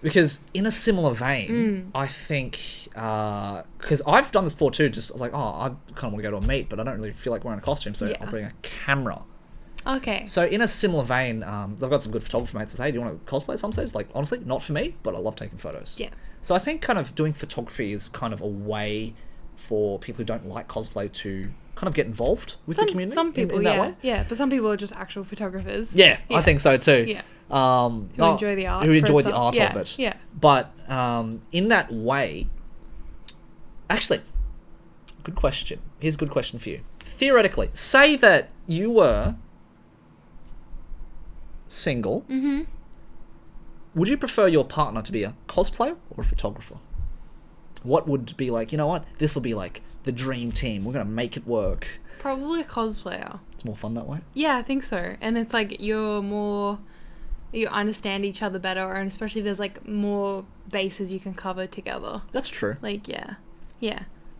Because in a similar vein, I think, because I've done this before too, just like, oh, I kind of want to go to a meet, but I don't really feel like wearing a costume, so Yeah. I'll bring a camera. Okay. So in a similar vein, I've got some good photographer mates that say, hey, do you want to cosplay at some stage? Like, honestly, not for me, but I love taking photos. Yeah. So I think kind of doing photography is kind of a way for people who don't like cosplay to kind of get involved with the community. Some people, in that yeah, way. yeah, but some people are just actual photographers. Yeah, I think so too. Yeah. Who enjoy the art Who for enjoy the itself. art Yeah, of it. yeah. But in that way, actually, good question. Here's a good question for you. Theoretically, say that you were single. Mm-hmm. Would you prefer your partner to be a cosplayer or a photographer? What would be like, you know what? This will be like the dream team. We're going to make it work. Probably a cosplayer. It's more fun that way. Yeah, I think so. And it's like you understand each other better, and especially there's like more bases you can cover together. That's true. Like, yeah.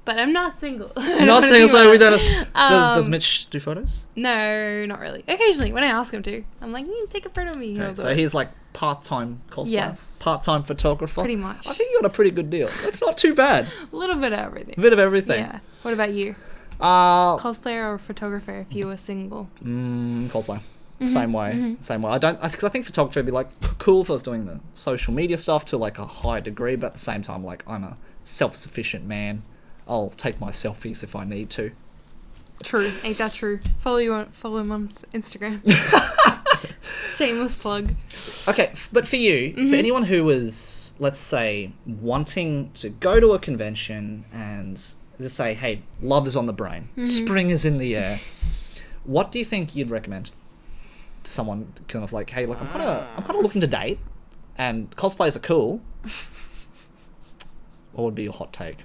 But I'm not single. Not single, so we don't. Does Um, Mitch do photos? No, not really. Occasionally, when I ask him to, I'm like, take a photo of me. He'll Okay, do so it. he's like part-time cosplayer, Yes. part-time photographer. Pretty much. I think you got a pretty good deal. That's not too bad. A little bit of everything. A bit of everything. Yeah. What about you? Cosplayer Cosplayer or photographer if you were single? cosplay. Same way. Because I think photography would be like cool if I was doing the social media stuff to like a high degree, but at the same time, like I'm a self-sufficient man. I'll take my selfies if I need to. True. Ain't that true? Follow him on Instagram. Shameless plug. Okay, but for you, for anyone who was, let's say, wanting to go to a convention and just say, hey, love is on the brain, spring is in the air, what do you think you'd recommend to someone kind of like, hey, like I'm kind of looking to date, and cosplays are cool? What would be your hot take?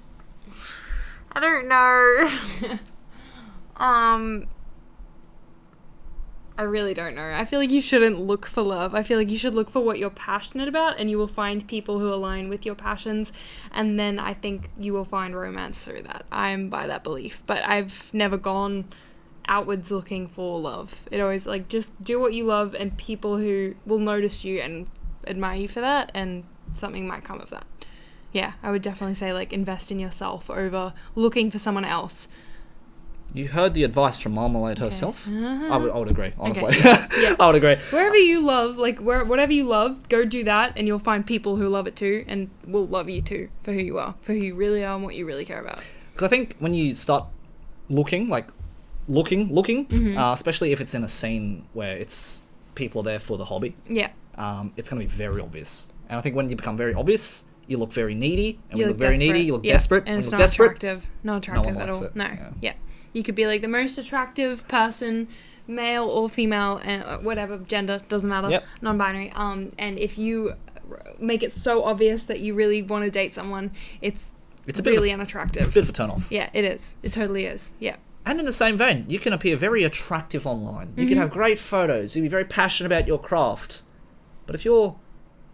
I don't know. I really don't know. I feel like you shouldn't look for love. I feel like you should look for what you're passionate about, and you will find people who align with your passions, and then I think you will find romance through that. I'm by that belief, but I've never gone outwards looking for love. It always, like, just do what you love, and people who will notice you and admire you for that, and something might come of that. Yeah, I would definitely say, like, invest in yourself over looking for someone else. You heard the advice from Marmalade herself. I would agree, honestly. Okay. Yeah. I would agree. Wherever you love, like, whatever you love, go do that, and you'll find people who love it too, and will love you too for who you are, for who you really are, and what you really care about. Because I think when you start looking, especially if it's in a scene where it's people are there for the hobby, Yeah. It's going to be very obvious. And I think when you become very obvious, you look very needy, and when you look very desperate. needy, you look desperate. And when it's you not look desperate, attractive. Not no attractive one at likes all. it. No. Yeah. Yeah. You could be like the most attractive person, male or female, and whatever gender, doesn't matter. Yep. Non-binary. And if you make it so obvious that you really want to date someone, it's a really unattractive. bit of a turn off. Yeah, it is. It totally is. Yeah. And in the same vein, you can appear very attractive online. You can have great photos. You can be very passionate about your craft. But if you're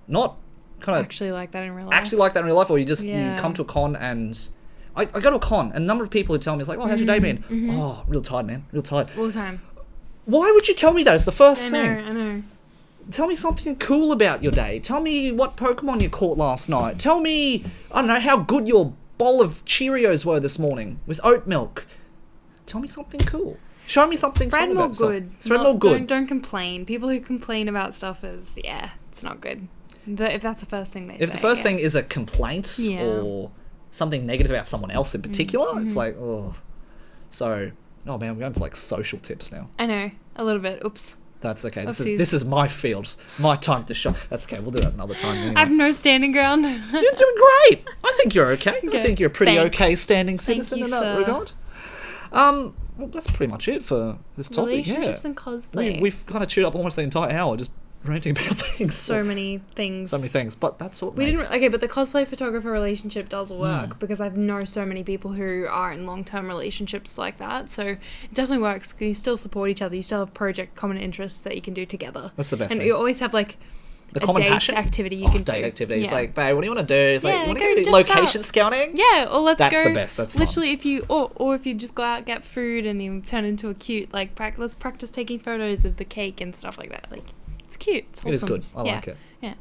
not kind of Actually like that in real life. or you just you come to a con and... I go to a con, and a number of people who tell me, it's like, oh, how's your day been? Oh, real tired, man. Real tired. All the time. Why would you tell me that as the first thing? I know. Tell me something cool about your day. Tell me what Pokemon you caught last night. Tell me, I don't know, how good your bowl of Cheerios were this morning with oat milk. Tell me something cool. Show me something Spread fun more about stuff. good. Spread more good. Don't complain. People who complain about stuff it's not good. If that's the first thing they say. If the first thing is a complaint Yeah. or something negative about someone else in particular, it's like, oh. So, oh man, we're going to like social tips now. I know. A little bit. Oops. That's okay. Oopsies. This is my field. My time to shine. That's okay. We'll do that another time. Anyway. I have no standing ground. You're doing great. I think you're okay. I think you're a pretty Thanks. okay standing citizen you, in that sir. regard. Well, that's pretty much it for this topic. Relationships Yeah. and cosplay. We've kind of chewed up almost the entire hour just ranting about things. so many things. So many things, but that's what We didn't. Okay, but the cosplay photographer relationship does work because I've known so many people who are in long-term relationships like that. So it definitely works because you still support each other. You still have common interests that you can do together. That's the best and thing. you always have like The a common date passion activity you can do. Date activity. It's Yeah. like, babe, what do you want to do? It's like, Yeah, want to go go dress location up. scouting? Yeah, or let's That's go. the best. That's fun. Literally, if you or if you just go out, get food, and you turn into a cute like let's practice taking photos of the cake and stuff like that. Like it's cute. It's It is wholesome. good. I Yeah. like it. Yeah.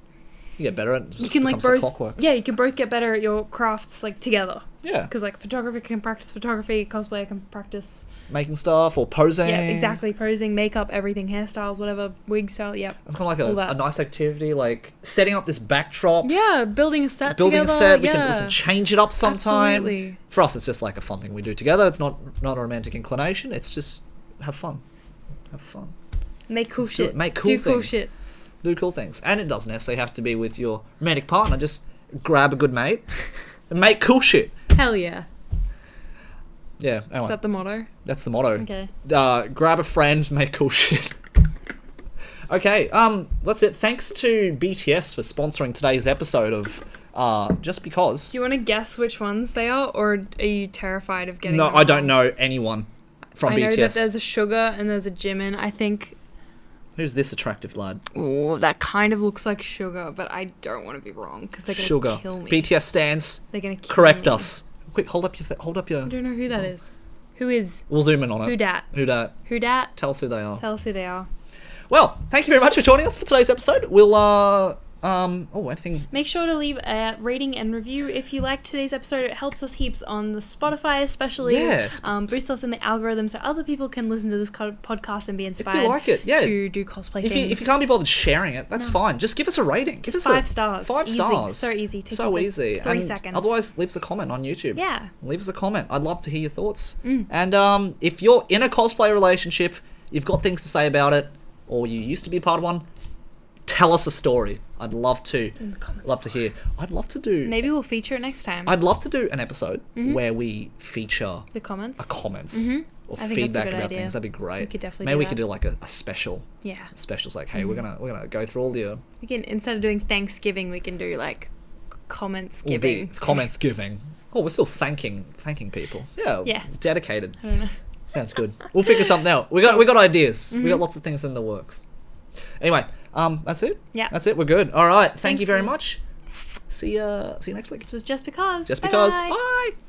You get better at it. You can like becomes like both. clockwork. Yeah, you can both get better at your crafts like together. Yeah. Because like photographer can practice photography, cosplayer can practice. Making stuff or posing. Yeah, exactly. Posing, makeup, everything, hairstyles, whatever, wig style. Yep. It's kind of All like that. a nice activity, like setting up this backdrop. Yeah, building a set Building together. a set, we yeah. can change it up sometime. Absolutely. For us, it's just like a fun thing we do together. It's not a romantic inclination. It's just have fun. Have fun. Make cool shit. Make cool Do things. cool shit. Do cool things. And it doesn't necessarily have to be with your romantic partner. Just grab a good mate and make cool shit. Hell yeah. Yeah, anyway, Is that the motto? that's the motto. Okay. Grab a friend, make cool shit. Okay, that's it. Thanks to BTS for sponsoring today's episode of Just Because. Do you want to guess which ones they are, or are you terrified of getting No, them I don't wrong? know anyone from I BTS. know that there's a Sugar and there's a Jimin. I think, Who's this attractive lad? oh, that kind of looks like Sugar, but I don't want to be wrong because they're going to Sugar. kill me. BTS stands. They're going to kill Correct me. us. Quick, hold up your. I don't know who that is. Who is? We'll zoom in on it. Who dat? Who dat? Who dat? Tell us who they are. Tell us who they are. Well, thank you very much for joining us for today's episode. We'll anything. Make sure to leave a rating and review if you liked today's episode. It helps us heaps on the Spotify, especially. Yes. Boosts us in the algorithm so other people can listen to this podcast and be inspired. If you like it, yeah. To do cosplay If things. you can't be bothered sharing it, that's fine. Just give us a rating. Give Just us 5 stars. 5 Easy. stars. So easy. Take So like easy. 3 And seconds. Otherwise, leave us a comment on YouTube. Yeah. Leave us a comment. I'd love to hear your thoughts. And if you're in a cosplay relationship, you've got things to say about it, or you used to be part of one, tell us a story. I'd love to. In the comments Love to hear. I'd love to do. Maybe we'll feature it next time. I'd love to do an episode where we feature The comments. comments or I think that's a feedback good about idea. things. That'd be great. We could definitely Maybe do we that. could do like a special. Yeah. Specials like, hey, we're gonna go through all your We can, instead of doing Thanksgiving, we can do like comments will be giving. comments giving. Oh, we're still thanking people. Yeah. Yeah. Dedicated. I don't know. Sounds good. We'll figure something out. We got ideas. We got lots of things in the works. Anyway, that's it. Yeah. That's it. We're good. All right. Thank Thanks you very for- much. See you next week. This was Just Because. Just because. Bye-bye. Bye.